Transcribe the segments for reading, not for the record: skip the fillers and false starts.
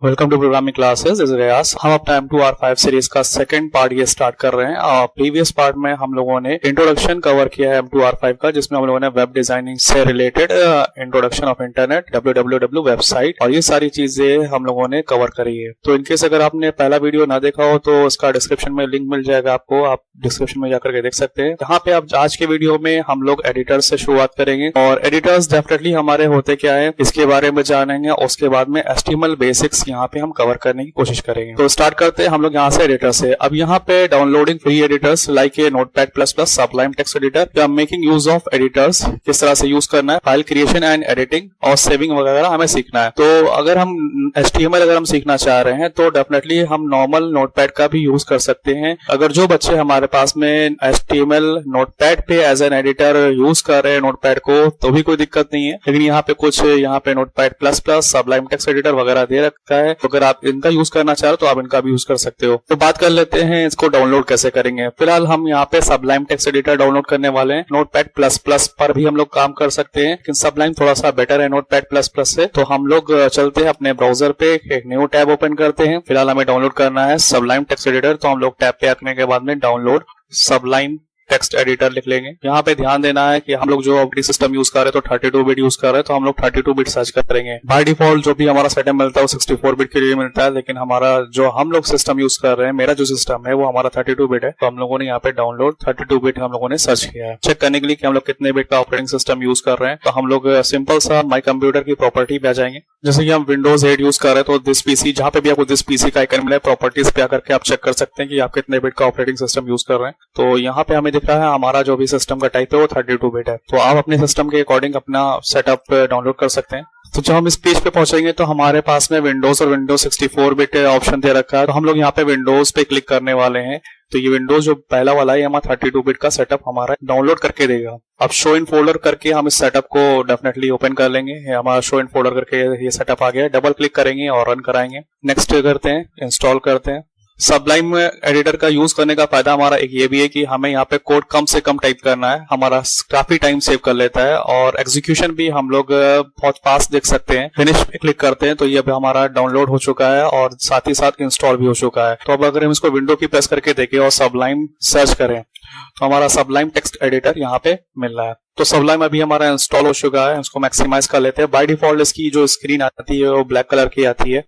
Welcome to programming classes. This is Riyaz. हम अपना M2R5 series का सेकंड पार्ट ये स्टार्ट कर रहे हैं। प्रीवियस पार्ट में हम लोगों ने इंट्रोडक्शन कवर किया है M2R5 का, जिसमें हम लोगों ने वेब डिजाइनिंग से related introduction of internet, www website और ये सारी चीजें हम लोगों ने कवर करी है। तो इनकेस अगर आपने पहला वीडियो ना देखा हो तो इसका डिस्क्रिप्शन में लिंक मिल जाएगा आपको, आप डिस्क्रिप्शन में जाकर के देख सकते हैं। यहाँ पे आप आज के वीडियो में हम लोग एडिटर से शुरुआत करेंगे और एडिटर्स डेफिनेटली हमारे होते क्या है इसके बारे में जानेंगे। उसके बाद में HTML बेसिक्स यहाँ पे हम कवर करने की कोशिश करेंगे। तो स्टार्ट करते हैं हम लोग यहाँ से एडिटर से। अब यहाँ पे downloading free editors like a notepad plus plus, Sublime text editor, या मेकिंग यूज ऑफ एडिटर्स, किस तरह से यूज करना है, फाइल क्रिएशन एंड एडिटिंग और सेविंग वगैरह हमें सीखना है। तो अगर हम HTML अगर हम सीखना चाह रहे हैं तो डेफिनेटली हम नॉर्मल नोटपैड का भी यूज कर सकते हैं। अगर जो बच्चे हमारे पास में HTML नोटपैड पे एज एन एडिटर यूज कर रहे हैं नोटपैड को तो भी कोई दिक्कत नहीं है, लेकिन यहाँ पे कुछ notepad plus plus, Sublime text editor वगैरह दे रखा है। तो अगर आप इनका यूज करना चाह रहे हो तो आप इनका भी यूज कर सकते हो। तो बात कर लेते हैं इसको डाउनलोड कैसे करेंगे। फिलहाल हम यहाँ पे सबलाइम टेक्स्ट एडिटर डाउनलोड करने वाले हैं। नोटपैड प्लस प्लस पर भी हम लोग काम कर सकते हैं, लेकिन सबलाइम थोड़ा सा बेटर है नोटपैड प्लस प्लस से। तो हम लोग चलते हैं अपने ब्राउजर पे, एक न्यू टैब ओपन करते हैं। फिलहाल हमें डाउनलोड करना है सबलाइम टेक्स्ट एडिटर। तो हम लोग टैब पे आने के बाद में डाउनलोड सबलाइम टेक्स्ट एडिटर लिख लेंगे। यहाँ पे ध्यान देना है कि हम लोग जो ऑपरेटिंग सिस्टम यूज कर रहे हैं तो 32 बिट यूज कर रहे हैं, तो हम लोग 32 बिट सर्च करेंगे। बाय डिफॉल्ट जो भी हमारा सेटअप मिलता है वो 64 बिट के लिए मिलता है, लेकिन हमारा जो हम लोग सिस्टम यूज कर रहे हैं, मेरा जो सिस्टम है वो हमारा 32 बिट है। तो हम लोगों ने यहाँ पे डाउनलोड 32 बिट हम लोगों ने सर्च किया है। चेक करने के लिए कि हम लोग कितने बिट का ऑपरेटिंग सिस्टम यूज कर रहे हैं, तो हम लोग सिंपल सा माई कंप्यूटर की प्रॉपर्टी पे आ जाएंगे। जैसे कि हम विंडोज 8 यूज कर रहे हैं तो दिस पीसी, जहां पे भी आपको दिस पीसी का आइकन मिला है, प्रॉपर्टीज पे आकर के आप चेक कर सकते हैं कि आप कितने बिट का ऑपरेटिंग सिस्टम यूज कर रहे हैं। तो यहाँ पे हमें दिख रहा है हमारा जो भी सिस्टम का टाइप है वो 32 बिट है। तो आप अपने सिस्टम के अकॉर्डिंग अपना सेटअप डाउनलोड कर सकते हैं। तो जब हम इस पेज पे पहुंचेंगे तो हमारे पास में विंडोज और विंडोज 64 बिट ऑप्शन दे रखा है। तो हम लोग यहाँ पे विंडोज पे क्लिक करने वाले हैं। तो ये विंडोज जो पहला वाला है हमारा 32 बिट का सेटअप हमारा डाउनलोड करके देगा। अब शो इन फोल्डर करके हम इस सेटअप को डेफिनेटली ओपन कर लेंगे। हमारा शो इन फोल्डर करके ये सेटअप आ गया है। डबल क्लिक करेंगे और रन कराएंगे। नेक्स्ट करते हैं, इंस्टॉल करते हैं। सबलाइम एडिटर का यूज करने का फायदा हमारा एक ये भी है कि हमें यहाँ पे कोड कम से कम टाइप करना है, हमारा काफी टाइम सेव कर लेता है और एग्जीक्यूशन भी हम लोग बहुत फास्ट देख सकते हैं। फिनिश पे क्लिक करते हैं तो ये अब हमारा डाउनलोड हो चुका है और साथ ही साथ इंस्टॉल भी हो चुका है। तो अब अगर हम इसको विंडो की प्रेस करके देखें और सबलाइम सर्च करें तो हमारा सबलाइम टेक्स्ट एडिटर यहाँ पे मिल रहा है। तो सबलाइम अभी हमारा इंस्टॉल हो चुका है। इसको मैक्सिमाइज कर लेते हैं। बाय डिफॉल्ट इसकी जो स्क्रीन आती है वो ब्लैक कलर की आती है।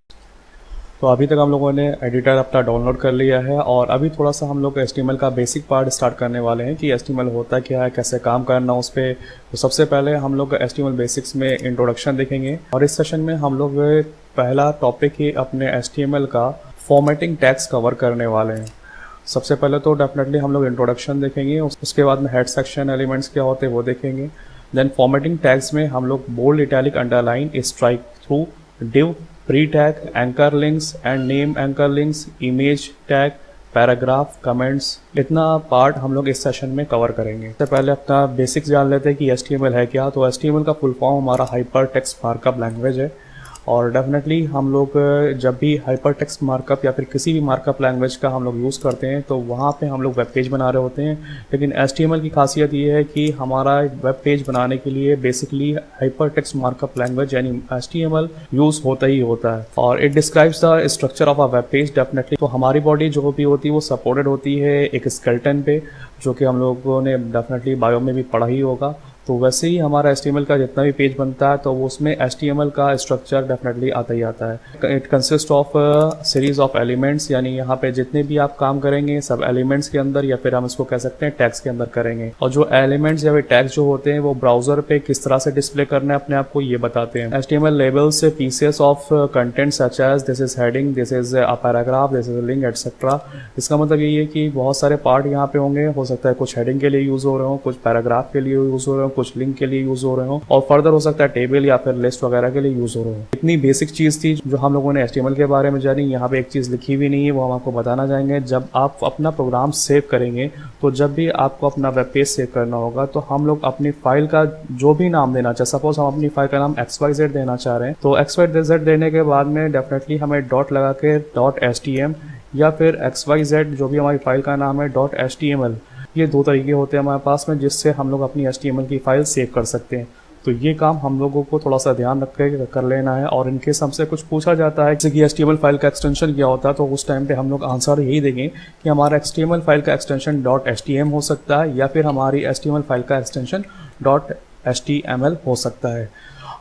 तो अभी तक हम लोगों ने एडिटर अपना डाउनलोड कर लिया है और अभी थोड़ा सा हम लोग HTML का बेसिक पार्ट स्टार्ट करने वाले हैं कि HTML होता क्या है, कैसे काम करना उस पर। तो सबसे पहले हम लोग HTML बेसिक्स में इंट्रोडक्शन देखेंगे और इस सेशन में हम लोग पहला टॉपिक ही अपने HTML का फॉर्मेटिंग टैग्स कवर करने वाले हैं। सबसे पहले तो डेफिनेटली हम लोग इंट्रोडक्शन देखेंगे, उसके बाद में हेड सेक्शन एलिमेंट्स क्या होते हैं वो देखेंगे। देन फॉर्मेटिंग टैग्स में हम लोग bold, italic, underline, strike through, div, pre tag, anchor links and name anchor links, image tag, paragraph, comments, इतना पार्ट हम लोग इस सेशन में कवर करेंगे। सबसे पहले अपना बेसिक्स जान लेते हैं कि HTML है क्या। तो HTML का फुल फॉर्म हमारा हाइपर टेक्स्ट मार्कअप लैंग्वेज है और डेफिनेटली हम लोग जब भी हाइपर टेक्स्ट मार्कअप या फिर किसी भी मार्कअप लैंग्वेज का हम लोग यूज़ करते हैं तो वहाँ पे हम लोग वेब पेज बना रहे होते हैं। लेकिन HTML की खासियत ये है कि हमारा वेब पेज बनाने के लिए basically hyper text markup language यानी HTML यूज़ होता ही होता है और it describes the structure of a web page definitely. तो हमारी बॉडी जो भी होती है वो सपोर्टेड होती है एक स्केलेटन पे, जो कि हम लोगों ने डेफिनेटली बायो में भी पढ़ा ही होगा। तो वैसे ही हमारा HTML का जितना भी पेज बनता है तो वो उसमें HTML का स्ट्रक्चर डेफिनेटली आता ही आता है। It consist of series of elements, यानी यहाँ पे जितने भी आप काम करेंगे सब एलिमेंट्स के अंदर या फिर हम इसको कह सकते हैं टैग्स के अंदर करेंगे। और जो एलिमेंट्स या फिर टैग्स जो होते हैं वो ब्राउजर पे किस तरह से डिस्प्ले करना है अपने आप को ये बताते हैं। HTML labels pieces of content such as this is heading, this is a paragraph, this is a link etcetera. इसका मतलब यही है कि बहुत सारे पार्ट यहाँ पे होंगे, हो सकता है कुछ हेडिंग के लिए यूज हो रहे हो, कुछ पैराग्राफ के लिए यूज हो रहे हो, कुछ लिंक के लिए यूज हो रहे हो और फर्दर हो सकता है टेबल या फिर लिस्ट वगैरह के लिए यूज हो रहे हो। इतनी बेसिक चीज थी जो हम लोगों ने HTML के बारे में जानी। यहाँ पे एक चीज लिखी हुई नहीं है, वो हम आपको बताना चाहेंगे। जब आप अपना प्रोग्राम सेव करेंगे तो जब भी आपको अपना वेब पेज सेव करना होगा तो हम लोग अपनी फाइल का जो भी नाम देना चाहे, सपोज हम अपनी फाइल का नाम XYZ देना चाह रहे हैं तो XYZ देने के बाद में डेफिनेटली हमें डॉट लगा के .htm या फिर XYZ जो भी हमारी फाइल का नाम है .html, ये दो तरीके होते हैं हमारे पास में जिससे हम लोग अपनी HTML की फाइल सेव कर सकते हैं। तो ये काम हम लोगों को थोड़ा सा ध्यान रख के कर लेना है। और इनकेस हमसे कुछ पूछा जाता है जैसे कि HTML फाइल का एक्सटेंशन क्या होता है, तो उस टाइम पे हम लोग आंसर यही देंगे कि हमारा HTML फाइल का एक्सटेंशन .htm हो सकता है या फिर हमारी HTML फाइल का एक्सटेंशन .html हो सकता है।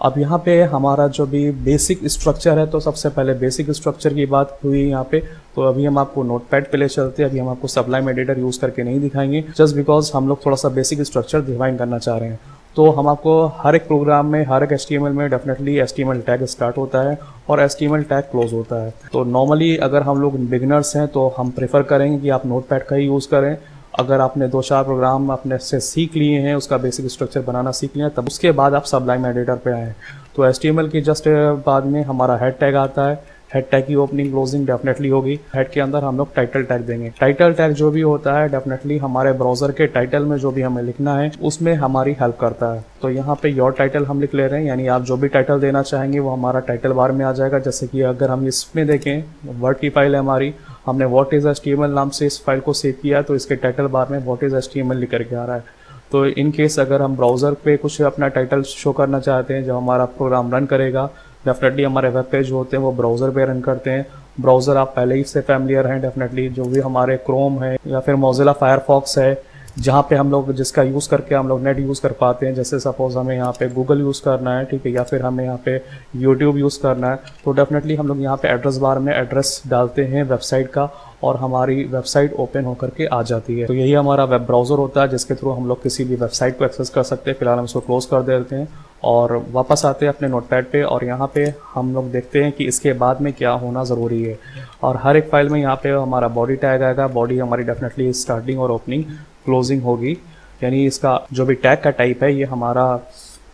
अब यहाँ पे हमारा जो भी बेसिक स्ट्रक्चर है, तो सबसे पहले बेसिक स्ट्रक्चर की बात हुई यहाँ पे। तो अभी हम आपको नोटपैड पे ले चलते हैं। अभी हम आपको सबलाइम एडिटर यूज़ करके नहीं दिखाएंगे, जस्ट बिकॉज हम लोग थोड़ा सा बेसिक स्ट्रक्चर डिफाइन करना चाह रहे हैं। तो हम आपको हर एक प्रोग्राम में, हर एक HTML में डेफिनेटली HTML टैग स्टार्ट होता है और HTML टैग क्लोज होता है। तो नॉर्मली अगर हम लोग बिगिनर्स हैं तो हम प्रेफर करेंगे कि आप नोटपैड का ही यूज़ करें। अगर आपने 2-4 प्रोग्राम अपने से सीख लिए हैं, उसका बेसिक स्ट्रक्चर बनाना सीख लिया, तब उसके बाद आप सबलाइम एडिटर पे आएँ। तो HTML की जस्ट बाद में हमारा हेड टैग आता है। हेड टैग की ओपनिंग क्लोजिंग डेफिनेटली होगी। हेड के अंदर हम लोग टाइटल टैग देंगे। टाइटल टैग जो भी होता है डेफिनेटली हमारे ब्राउजर के टाइटल में जो भी हमें लिखना है उसमें हमारी हेल्प करता है। तो यहाँ पे योर टाइटल हम लिख ले रहे हैं, यानी आप जो भी टाइटल देना चाहेंगे वो हमारा टाइटल बार में आ जाएगा। जैसे कि अगर हम इसमें देखें, वर्ड की फाइल है हमारी, हमने व्हाट इज HTML नाम से इस फाइल को सेव किया, तो इसके टाइटल बार में व्हाट इज HTML लिख करके आ रहा है। तो इन केस अगर हम ब्राउज़र पे कुछ अपना टाइटल शो करना चाहते हैं, जब हमारा प्रोग्राम रन करेगा, डेफिनेटली हमारे वेब पेज होते हैं वो ब्राउज़र पे रन करते हैं। ब्राउज़र आप पहले ही से फैमिलियर हैं डेफिनेटली, जो भी हमारे क्रोम है या फिर मोजिला फायरफॉक्स है, जहाँ पे हम लोग जिसका यूज़ करके हम लोग नेट यूज़ कर पाते हैं। जैसे सपोज हमें यहाँ पे गूगल यूज़ करना है, ठीक है, या फिर हमें यहाँ पे यूट्यूब यूज़ करना है, तो डेफिनेटली हम लोग यहाँ पे एड्रेस बार में एड्रेस डालते हैं वेबसाइट का और हमारी वेबसाइट ओपन होकर के आ जाती है। तो यही हमारा वेब ब्राउज़र होता है जिसके थ्रू हम लोग किसी भी वेबसाइट को एक्सेस कर सकते हैं। फिलहाल हम इसको क्लोज कर देते हैं और वापस आते हैं अपने नोटपैड पे, और यहाँ पे हम लोग देखते हैं कि इसके बाद में क्या होना ज़रूरी है। और हर एक फाइल में यहाँ पे हमारा बॉडी टैग आएगा। बॉडी हमारी डेफिनेटली स्टार्टिंग और ओपनिंग क्लोजिंग होगी, यानी इसका जो भी टैग का टाइप है ये हमारा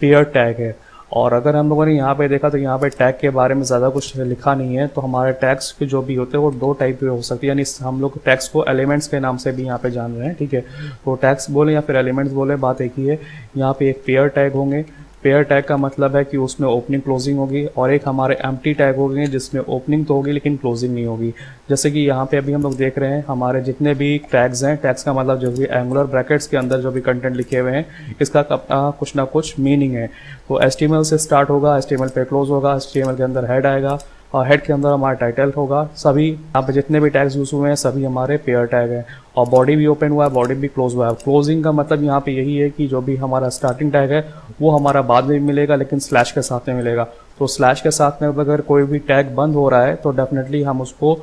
पेयर टैग है। और अगर हम लोगों ने यहाँ पे देखा तो यहाँ पे टैग के बारे में ज़्यादा कुछ लिखा नहीं है। तो हमारे टैग्स के जो भी होते हैं वो 2 टाइप के हो सकते हैं, यानी हम लोग टैग्स को एलिमेंट्स के नाम से भी यहाँ पे जान रहे हैं, ठीक है। तो टैग्स बोले या फिर एलिमेंट्स बोले, बात एक ही है। यहाँ पे एक पेयर टैग होंगे। पेयर टैग का मतलब है कि उसमें ओपनिंग क्लोजिंग होगी, और एक हमारे एम्प्टी टैग होंगे जिसमें ओपनिंग तो होगी लेकिन क्लोजिंग नहीं होगी। जैसे कि यहाँ पे अभी हम लोग देख रहे हैं हमारे जितने भी टैग्स हैं, टैग्स का मतलब जो भी एंगुलर ब्रैकेट्स के अंदर जो भी कंटेंट लिखे हुए हैं इसका कुछ ना कुछ मीनिंग है। तो HTML से स्टार्ट होगा, HTML पे क्लोज होगा, HTML के अंदर हेड आएगा और हेड के अंदर हमारा टाइटल होगा। सभी यहाँ पे जितने भी टैग्स यूज हुए हैं सभी हमारे पेयर टैग हैं। और बॉडी भी ओपन हुआ है, बॉडी भी क्लोज हुआ है। क्लोजिंग का मतलब यहाँ पे यही है कि जो भी हमारा स्टार्टिंग टैग है वो हमारा बाद में मिलेगा लेकिन स्लैश के साथ में मिलेगा। तो स्लैश के साथ में अगर कोई भी टैग बंद हो रहा है तो डेफिनेटली हम उसको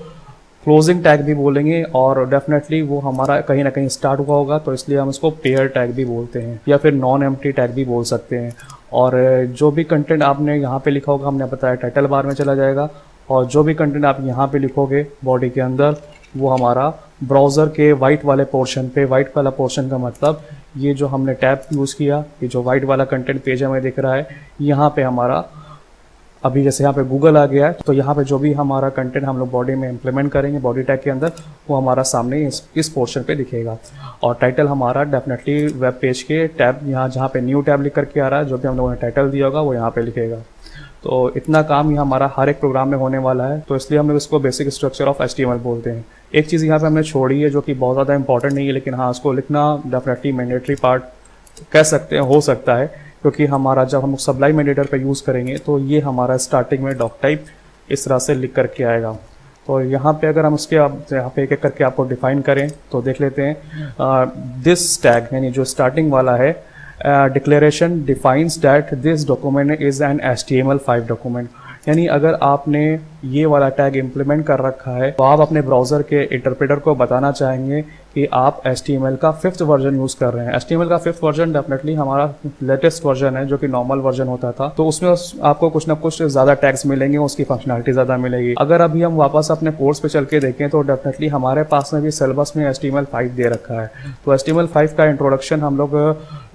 क्लोजिंग टैग भी बोलेंगे, और डेफिनेटली वो हमारा कहीं ना कहीं स्टार्ट हुआ होगा, तो इसलिए हम उसको पेयर टैग भी बोलते हैं या फिर नॉन एम्प्टी टैग भी बोल सकते हैं। और जो भी कंटेंट आपने यहाँ पे लिखा होगा, हमने बताया टाइटल बार में चला जाएगा, और जो भी कंटेंट आप यहाँ पे लिखोगे बॉडी के अंदर वो हमारा ब्राउज़र के वाइट वाले पोर्शन पे, वाइट वाला पोर्शन का मतलब ये जो हमने टैब यूज़ किया, ये जो वाइट वाला कंटेंट पेज हमें दिख रहा है, यहाँ पे हमारा अभी जैसे यहाँ पे गूगल आ गया है, तो यहाँ पे जो भी हमारा कंटेंट हम लोग बॉडी में इम्प्लीमेंट करेंगे बॉडी टैग के अंदर, वो हमारा सामने इस पोर्शन पे दिखेगा। और टाइटल हमारा डेफिनेटली वेब पेज के टैब, यहाँ जहाँ पे न्यू टैब लिख करके आ रहा है, जो भी हम लोगों ने टाइटल दिया होगा वो यहाँ पे लिखेगा। तो इतना काम ये हमारा हर एक प्रोग्राम में होने वाला है, तो इसलिए हम लोग इसको बेसिक स्ट्रक्चर ऑफ HTML बोलते हैं। एक चीज़ यहाँ पे हमने छोड़ी है जो कि बहुत ज़्यादा इंपॉर्टेंट नहीं है, लेकिन हाँ उसको लिखना डेफिनेटली मैंडेटरी पार्ट कह सकते हैं, हो सकता है, क्योंकि हमारा जब हम सबलाइम एडिटर पे यूज़ करेंगे तो ये हमारा स्टार्टिंग में डॉक टाइप इस तरह से लिख करके आएगा। तो यहाँ पे अगर हम उसके यहाँ पे एक एक करके आपको डिफाइन करें तो देख लेते हैं। दिस टैग यानी जो स्टार्टिंग वाला है, declaration defines that this document is an HTML5 document, यानी अगर आपने ये वाला टैग इम्प्लीमेंट कर रखा है तो आप अपने ब्राउज़र के इंटरप्रेटर को बताना चाहेंगे कि आप HTML का 5th वर्जन यूज़ कर रहे हैं। HTML का 5th वर्जन डेफिनेटली हमारा लेटेस्ट वर्जन है, जो कि नॉर्मल वर्जन होता था, तो उसमें आपको कुछ ना कुछ ज़्यादा टैग्स मिलेंगे, उसकी फंक्शनलिटी ज़्यादा मिलेगी। अगर अभी हम वापस अपने कोर्स पे चल के देखें तो डेफिनेटली हमारे पास में भी सिलेबस में HTML5 दे रखा है। तो HTML5 का इंट्रोडक्शन हम लोग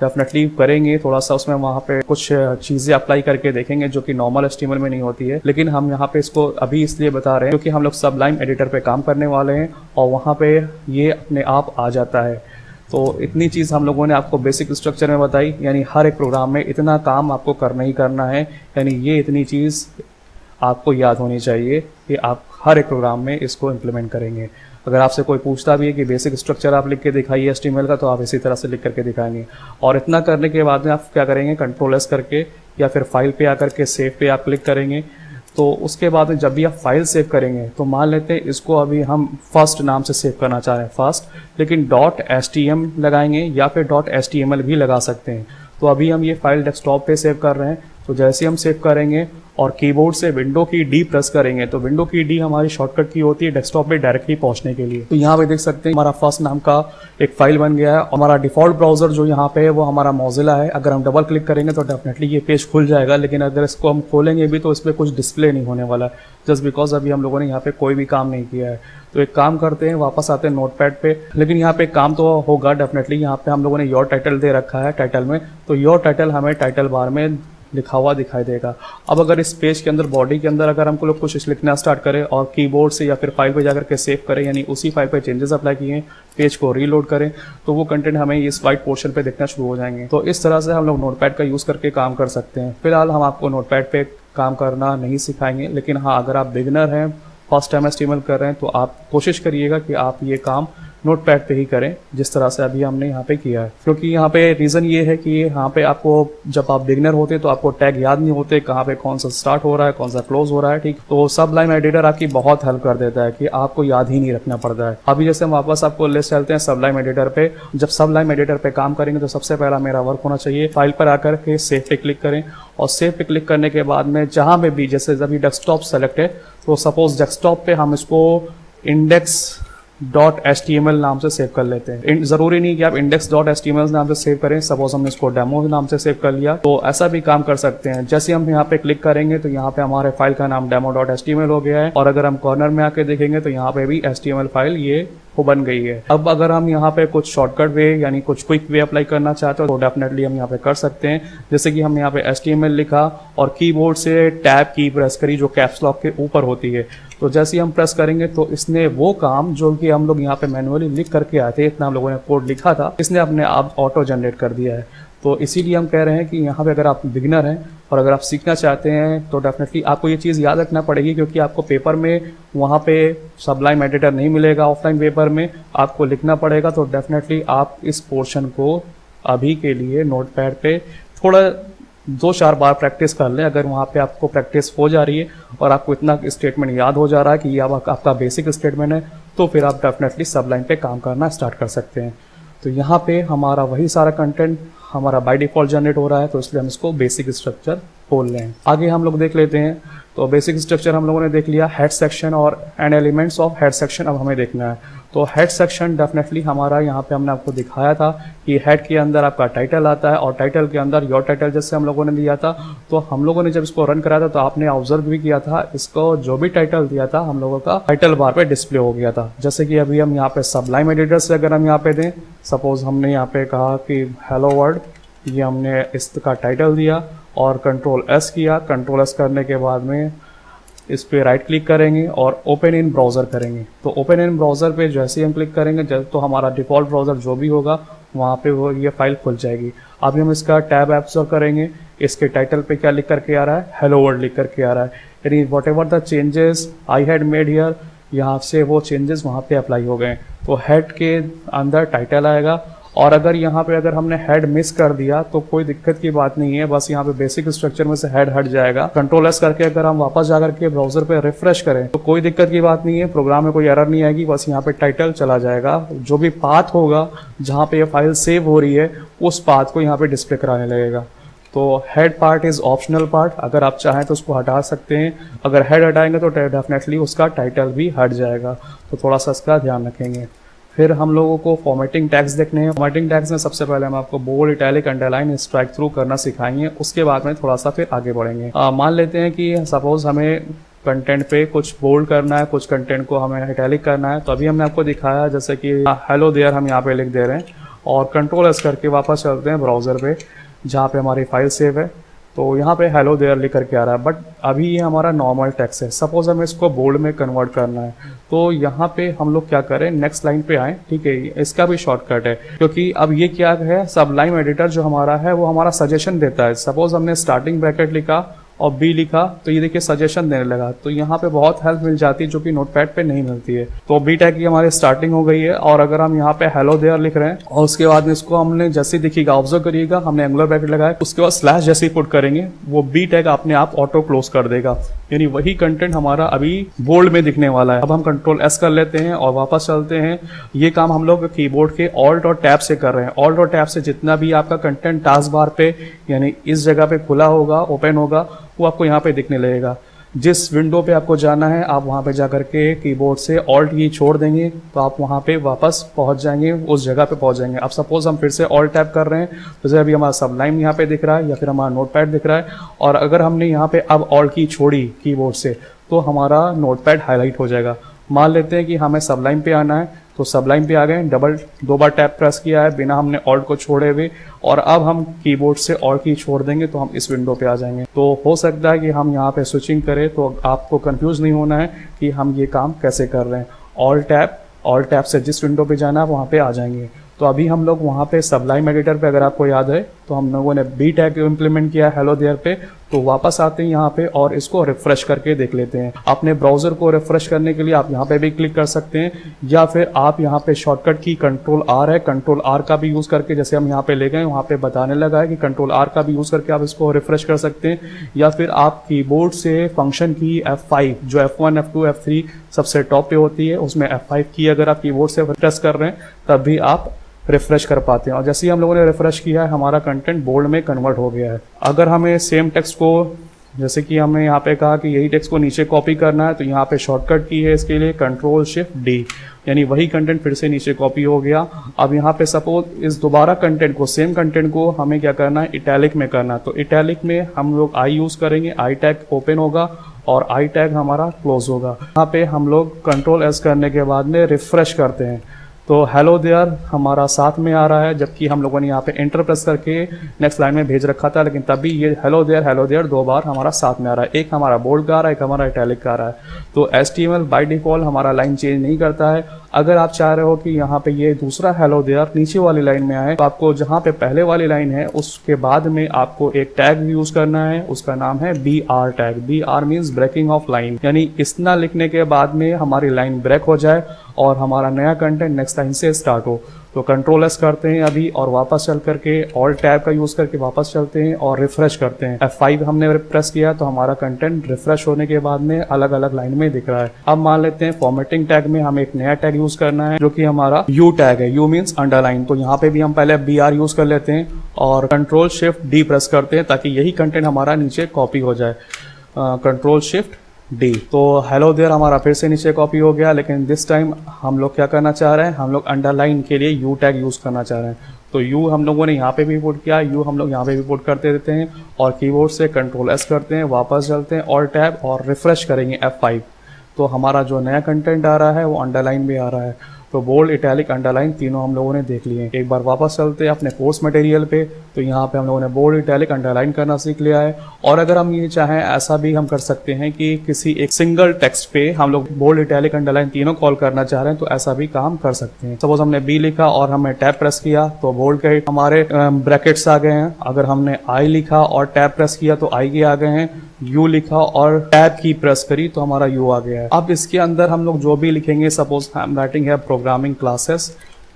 डेफिनेटली करेंगे, थोड़ा सा उसमें वहाँ पे कुछ चीज़ें अप्लाई करके देखेंगे जो कि नॉर्मल HTML में नहीं होती है, लेकिन हम यहाँ पे इसको अभी इसलिए बता रहे हैं क्योंकि हम लोग सबलाइम एडिटर पे काम करने वाले हैं और वहाँ पे ये अपने आप आ जाता है। तो इतनी चीज़ हम लोगों ने आपको बेसिक स्ट्रक्चर में बताई, यानी हर एक प्रोग्राम में इतना काम आपको करना ही करना है, यानी ये इतनी चीज़ आपको याद होनी चाहिए। कि आप हर एक प्रोग्राम में इसको इम्प्लीमेंट करेंगे। अगर आपसे कोई पूछता भी है कि बेसिक स्ट्रक्चर आप लिख के दिखाइए HTML का, तो आप इसी तरह से लिख करके दिखाएंगे। और इतना करने के बाद में आप क्या करेंगे, Ctrl+S करके या फिर फाइल पे आकर के सेव पे आप क्लिक करेंगे। तो उसके बाद में जब भी आप फाइल सेव करेंगे तो मान लेते हैं इसको अभी हम फर्स्ट नाम से सेव करना चाह रहे हैं फर्स्ट, लेकिन .htm लगाएंगे या फिर .html भी लगा सकते हैं। तो अभी हम ये फाइल डेस्कटॉप पे सेव कर रहे हैं, तो जैसे हम सेव करेंगे और कीबोर्ड से विंडो की डी प्रेस करेंगे तो विंडो की डी हमारी शॉर्टकट की होती है डेस्कटॉप पे डायरेक्टली पहुंचने के लिए। तो यहाँ पे देख सकते हैं हमारा फर्स्ट नाम का एक फाइल बन गया है। हमारा डिफॉल्ट ब्राउजर जो यहाँ पे है वो हमारा मोजिला है। अगर हम डबल क्लिक करेंगे तो डेफिनेटली ये पेज खुल जाएगा, लेकिन अगर इसको हम खोलेंगे भी तो इस पर कुछ डिस्प्ले नहीं होने वाला है, जस्ट बिकॉज अभी हम लोगों ने यहाँ पे कोई भी काम नहीं किया है। तो एक काम करते हैं, वापस आते हैं नोटपैड पे, लेकिन यहाँ पे काम तो होगा डेफिनेटली। यहाँ पे हम लोगों ने योर टाइटल दे रखा है टाइटल में, तो योर टाइटल हमें टाइटल बार में लिखा हुआ दिखाई देगा। अब अगर इस पेज के अंदर बॉडी के अंदर अगर हमको लोग कुछ लिखना स्टार्ट करें और कीबोर्ड से या फिर फाइल पे जाकर के सेव करें, यानी उसी फाइल पे चेंजेस अप्लाई किए, पेज को रीलोड करें, तो वो कंटेंट हमें इस वाइट पोर्शन पे दिखना शुरू हो जाएंगे। तो इस तरह से हम लोग नोटपैड का यूज़ करके काम कर सकते हैं। फिलहाल हम आपको नोटपैड पे काम करना नहीं सिखाएंगे, लेकिन हाँ, अगर आप बिगिनर हैं, फर्स्ट टाइम HTML कर रहे हैं, तो आप कोशिश करिएगा कि आप ये काम नोटपैड पे ही करें जिस तरह से अभी हमने यहाँ पे किया है। क्योंकि यहाँ पे रीज़न ये है कि यहाँ पे आपको जब आप बिगिनर होते हैं तो आपको टैग याद नहीं होते, कहाँ पे कौन सा स्टार्ट हो रहा है, कौन सा क्लोज हो रहा है, ठीक। तो सबलाइम एडिटर आपकी बहुत हेल्प कर देता है कि आपको याद ही नहीं रखना पड़ता है। अभी जैसे हम वापस आपको ले चलते हैं सबलाइम एडिटर पे। जब सबलाइम एडिटर पे काम करेंगे तो सबसे पहला मेरा वर्क होना चाहिए, फाइल पर आकर के सेव पे क्लिक करें, और सेव पे क्लिक करने के बाद में जहाँ पे भी, जैसे अभी डेस्कटॉप सेलेक्ट है, तो सपोज डेस्कटॉप पे हम इसको index.html नाम से सेव कर लेते हैं। जरूरी नहीं कि आप index.html नाम से सेव करें, सपोज हमने इसको डेमो नाम से सेव कर लिया, तो ऐसा भी काम कर सकते हैं। जैसे हम यहाँ पे क्लिक करेंगे तो यहाँ पे हमारे फाइल का नाम demo.html हो गया है, और अगर हम कॉर्नर में आके देखेंगे तो यहाँ पे भी HTML फाइल ये बन गई है। अब अगर हम यहाँ पे कुछ शॉर्टकट वे यानी कुछ क्विक वे अप्लाई करना चाहते हो तो डेफिनेटली हम यहाँ पे कर सकते हैं। जैसे कि हम यहाँ पे HTML लिखा और कीबोर्ड से टैब की प्रेस करी जो कैप्स लॉक के ऊपर होती है, तो जैसे ही हम प्रेस करेंगे तो इसने वो काम जो कि हम लोग यहाँ पे मैनुअली लिख करके आए थे, इतना हम लोगों ने कोड लिखा था, इसने अपने आप ऑटो जनरेट कर दिया है। तो इसीलिए हम कह रहे हैं कि यहाँ पे अगर आप बिगिनर हैं और अगर आप सीखना चाहते हैं तो डेफिनेटली आपको ये चीज़ याद रखना पड़ेगी, क्योंकि आपको पेपर में वहाँ पे सबलाइम एडिटर नहीं मिलेगा, ऑफलाइन पेपर में आपको लिखना पड़ेगा। तो डेफिनेटली आप इस पोर्शन को अभी के लिए नोटपैड पे थोड़ा 2-4 बार प्रैक्टिस कर लें। अगर वहाँ पे आपको प्रैक्टिस हो जा रही है और आपको इतना स्टेटमेंट याद हो जा रहा है कि ये आपका बेसिक स्टेटमेंट है, तो फिर आप डेफिनेटली सबलाइन पे काम करना स्टार्ट कर सकते हैं। तो यहाँ पे हमारा वही सारा कंटेंट हमारा बाय डिफॉल्ट जनरेट हो रहा है, तो इसलिए हम इसको बेसिक स्ट्रक्चर बोल रहे हैं। आगे हम लोग देख लेते हैं। तो बेसिक स्ट्रक्चर हम लोगों ने देख लिया, हेड सेक्शन और and elements of head section अब हमें देखना है। तो हेड सेक्शन डेफिनेटली हमारा यहाँ पे हमने आपको दिखाया था कि हेड के अंदर आपका टाइटल आता है और टाइटल के अंदर योर टाइटल जैसे हम लोगों ने दिया था। तो हम लोगों ने जब इसको रन कराया था तो आपने ऑब्जर्व भी किया था, इसको जो भी टाइटल दिया था हम लोगों का टाइटल बार पे डिस्प्ले हो गया था। जैसे कि अभी हम यहाँ पे सबलाइम एडिटर से अगर हम यहाँ पे दें, सपोज हमने यहाँ पे कहा कि हेलो वर्ल्ड, ये हमने इसका टाइटल दिया और Ctrl+S किया। Ctrl+S करने के बाद में इस पे राइट क्लिक करेंगे और ओपन इन ब्राउज़र करेंगे। तो ओपन इन ब्राउज़र पे जैसे ही हम क्लिक करेंगे तो हमारा डिफ़ॉल्ट ब्राउज़र जो भी होगा वहाँ पे वो ये फाइल खुल जाएगी। अभी हम इसका टैब ऑब्जर्व करेंगे, इसके टाइटल पे क्या लिख करके आ रहा है, हेलो वर्ल्ड लिख करके आ रहा है। यानी what ever the changes I had made here, यहाँ से वो चेंजेस वहाँ पे अप्लाई हो गए। तो हेड के अंदर टाइटल आएगा, और अगर यहाँ पे अगर हमने हेड मिस कर दिया तो कोई दिक्कत की बात नहीं है, बस यहाँ पे बेसिक स्ट्रक्चर में से हेड हट जाएगा। Ctrl+S करके अगर हम वापस जाकर के ब्राउजर पे रिफ्रेश करें तो कोई दिक्कत की बात नहीं है, प्रोग्राम में कोई एरर नहीं आएगी, बस यहाँ पे टाइटल चला जाएगा। जो भी पाथ होगा जहाँ पे ये फाइल सेव हो रही है उस पाथ को यहाँ पे डिस्प्ले कराने लगेगा। तो head part is optional part, अगर आप चाहें तो उसको हटा सकते हैं। अगर हेड हटाएंगे तो डेफिनेटली उसका टाइटल भी हट जाएगा, तो थोड़ा सा इसका ध्यान रखेंगे। फिर हम लोगों को फॉर्मेटिंग टैग्स देखने हैं। फॉर्मेटिंग टैग्स में सबसे पहले हम आपको bold, italic, underline, strike through करना सिखाएंगे, उसके बाद में थोड़ा सा फिर आगे बढ़ेंगे। मान लेते हैं कि सपोज हमें कंटेंट पे कुछ बोल्ड करना है, कुछ कंटेंट को हमें इटैलिक करना है। तो अभी हमने आपको दिखाया जैसे कि हेलो देयर हम यहाँ पे लिख दे रहे हैं, और Ctrl+S करके वापस चलते हैं ब्राउज़र पे जहाँ पे हमारी फाइल सेव है। तो यहाँ पे हेलो देयर लिख करके आ रहा है, बट अभी ये हमारा नॉर्मल टेक्स्ट है। सपोज हमें इसको बोल्ड में कन्वर्ट करना है, तो यहाँ पे हम लोग क्या करें, नेक्स्ट लाइन पे आए, ठीक है। इसका भी शॉर्टकट है, क्योंकि अब ये क्या है, सबलाइम एडिटर जो हमारा है वो हमारा सजेशन देता है। सपोज हमने स्टार्टिंग ब्रैकेट लिखा और बी लिखा तो ये देखिए सजेशन देने लगा। तो यहाँ पे बहुत हेल्प मिल जाती है जो कि नोटपैड पे नहीं मिलती है। तो बी टैग की हमारी स्टार्टिंग हो गई है। और अगर हम यहाँ पे हेलो देयर लिख रहे हैं और उसके बाद में इसको हमने जैसे दिखेगा ऑब्जर्व करिएगा, हमने एंगुलर ब्रैकेट लगाया, उसके बाद स्लैश जैसे ही पुट करेंगे वो बी टैग अपने आप ऑटो क्लोज कर देगा, यानी वही कंटेंट हमारा अभी बोल्ड में दिखने वाला है। अब हम कंट्रोल एस कर लेते हैं और वापस चलते हैं। ये काम हम लोग कीबोर्ड के ऑल्ट और टैब से कर रहे हैं। ऑल्ट और टैब से जितना भी आपका कंटेंट टास्क बार पे यानी इस जगह पे खुला होगा, ओपन होगा, वो आपको यहाँ पे दिखने लगेगा। जिस विंडो पे आपको जाना है आप वहाँ पे जाकर के कीबोर्ड से ऑल्ट की छोड़ देंगे तो आप वहाँ पे वापस पहुँच जाएंगे, उस जगह पे पहुँच जाएंगे। अब सपोज हम फिर से ऑल्ट टैप कर रहे हैं, जैसे अभी हमारा सबलाइन यहाँ पे दिख रहा है या फिर हमारा नोटपैड दिख रहा है, और अगर हमने यहाँ पे अब ऑल्ट की छोड़ी कीबोर्ड से तो हमारा नोटपैड हाईलाइट हो जाएगा। मान लेते हैं कि हमें सबलाइन पे आना है, तो सबलाइन पे आ गए, दो बार टैप प्रेस किया है बिना हमने ऑल्ट को छोड़े हुए, और अब हम कीबोर्ड से ऑल्ट की छोड़ देंगे तो हम इस विंडो पे आ जाएंगे। तो हो सकता है कि हम यहाँ पे स्विचिंग करें तो आपको कंफ्यूज नहीं होना है कि हम ये काम कैसे कर रहे हैं। ऑल्ट टैप से जिस विंडो पे जाना है वहाँ पे आ जाएंगे। तो अभी हम लोग वहाँ पे सबलाइन एडिटर पे अगर आपको याद है तो हम लोगों ने बी टैग इम्प्लीमेंट किया हेलो देयर पे। तो वापस आते हैं यहाँ पे और इसको रिफ्रेश करके देख लेते हैं। अपने ब्राउजर को रिफ्रेश करने के लिए आप यहाँ पे भी क्लिक कर सकते हैं, या फिर आप यहाँ पे शॉर्टकट की कंट्रोल आर है, कंट्रोल आर का भी यूज़ करके, जैसे हम यहाँ पे ले गए वहाँ पे बताने लगा है कि कंट्रोल आर का भी यूज़ करके आप इसको रिफ्रेश कर सकते हैं। या फिर आप कीबोर्ड से फंक्शन की F5 जो F1 F2 F3 सबसे टॉप पे होती है उसमें F5 की अगर आप कीबोर्ड से प्रेस कर रहे हैं तब भी आप रिफ्रेश कर पाते हैं। और जैसे ही हम लोगों ने रिफ्रेश किया है हमारा कंटेंट बोल्ड में कन्वर्ट हो गया है। अगर हमें सेम टेक्स्ट को, जैसे कि हमने यहाँ पे कहा कि यही टेक्स्ट को नीचे कॉपी करना है, तो यहाँ पे शॉर्टकट की है इसके लिए कंट्रोल शिफ्ट डी, यानी वही कंटेंट फिर से नीचे कॉपी हो गया। अब यहाँ पे सपोज इस दोबारा कंटेंट को, सेम कंटेंट को हमें क्या करना है, इटैलिक में करना है। तो इटैलिक में हम लोग आई यूज़ करेंगे, आई टैग ओपन होगा और आई टैग हमारा क्लोज होगा। यहाँ पे हम लोग कंट्रोल एस करने के बाद में रिफ्रेश करते हैं तो हेलो देयर हमारा साथ में आ रहा है, जबकि हम लोगों ने यहाँ पे एंटर प्रेस करके नेक्स्ट लाइन में भेज रखा था, लेकिन तभी ये हेलो देयर दो बार हमारा साथ में आ रहा है। एक हमारा बोल्ड का आ रहा है, एक हमारा इटैलिक का आ रहा है। तो HTML बाय डिफॉल्ट हमारा लाइन चेंज नहीं करता है। अगर आप चाह रहे हो कि यहाँ पे ये दूसरा हेलो देयर नीचे वाली लाइन में आए, तो आपको जहाँ पे पहले वाली लाइन है उसके बाद में आपको एक टैग यूज करना है, उसका नाम है BR tag. BR means breaking of line, यानी इतना लिखने के बाद में हमारी लाइन ब्रेक हो जाए और हमारा नया कंटेंट नेक्स्ट लाइन से स्टार्ट हो। तो कंट्रोल एस करते हैं अभी और वापस चल करके ऑल्ट टैब का यूज करके वापस चलते हैं और रिफ्रेश करते हैं। F5 हमने प्रेस किया तो हमारा कंटेंट रिफ्रेश होने के बाद में अलग अलग लाइन में दिख रहा है। अब मान लेते हैं फॉर्मेटिंग टैग में हमें एक नया टैग यूज करना है जो कि हमारा U टैग है। U means underline. तो यहाँ पे भी हम पहले BR यूज कर लेते हैं और कंट्रोल शिफ्ट डी प्रेस करते हैं ताकि यही कंटेंट हमारा नीचे कॉपी हो जाए। कंट्रोल शिफ्ट डी, तो हेलो देयर हमारा फिर से नीचे कॉपी हो गया, लेकिन दिस टाइम हम लोग क्या करना चाह रहे हैं, हम लोग अंडरलाइन के लिए यू टैग यूज करना चाह रहे हैं। तो यू हम लोगों ने यहाँ पे भी पुट किया, यू हम लोग यहाँ पे भी पुट करते रहते हैं और कीबोर्ड से कंट्रोल एस करते हैं, वापस चलते हैं ऑल्ट टैब और रिफ्रेश करेंगे F5। तो हमारा जो नया कंटेंट आ रहा है वो अंडरलाइन में आ रहा है। तो बोल्ड, इटैलिक, अंडरलाइन तीनों हम लोगों ने देख लिए। एक बार वापस चलते हैं अपने कोर्स मटेरियल पे, तो यहाँ पे हम लोगों ने बोल्ड, इटैलिक, अंडरलाइन करना सीख लिया है। और अगर हम ये चाहें ऐसा भी हम कर सकते हैं कि किसी एक सिंगल टेक्स्ट पे हम लोग बोल्ड, इटैलिक, अंडरलाइन तीनों कॉल करना चाह रहे हैं तो ऐसा भी काम कर सकते हैं। सपोज हमने बी लिखा और हमने टैब प्रेस किया तो बोल्ड के हमारे ब्रैकेट्स आ गए हैं। अगर हमने आई लिखा और टैब प्रेस किया तो आई के आ गए हैं। यू लिखा और टैब की प्रेस करी तो हमारा यू आ गया है। अब इसके अंदर हम लोग जो भी लिखेंगे, सपोज हम राइटिंग है प्रोग्रामिंग क्लासेस,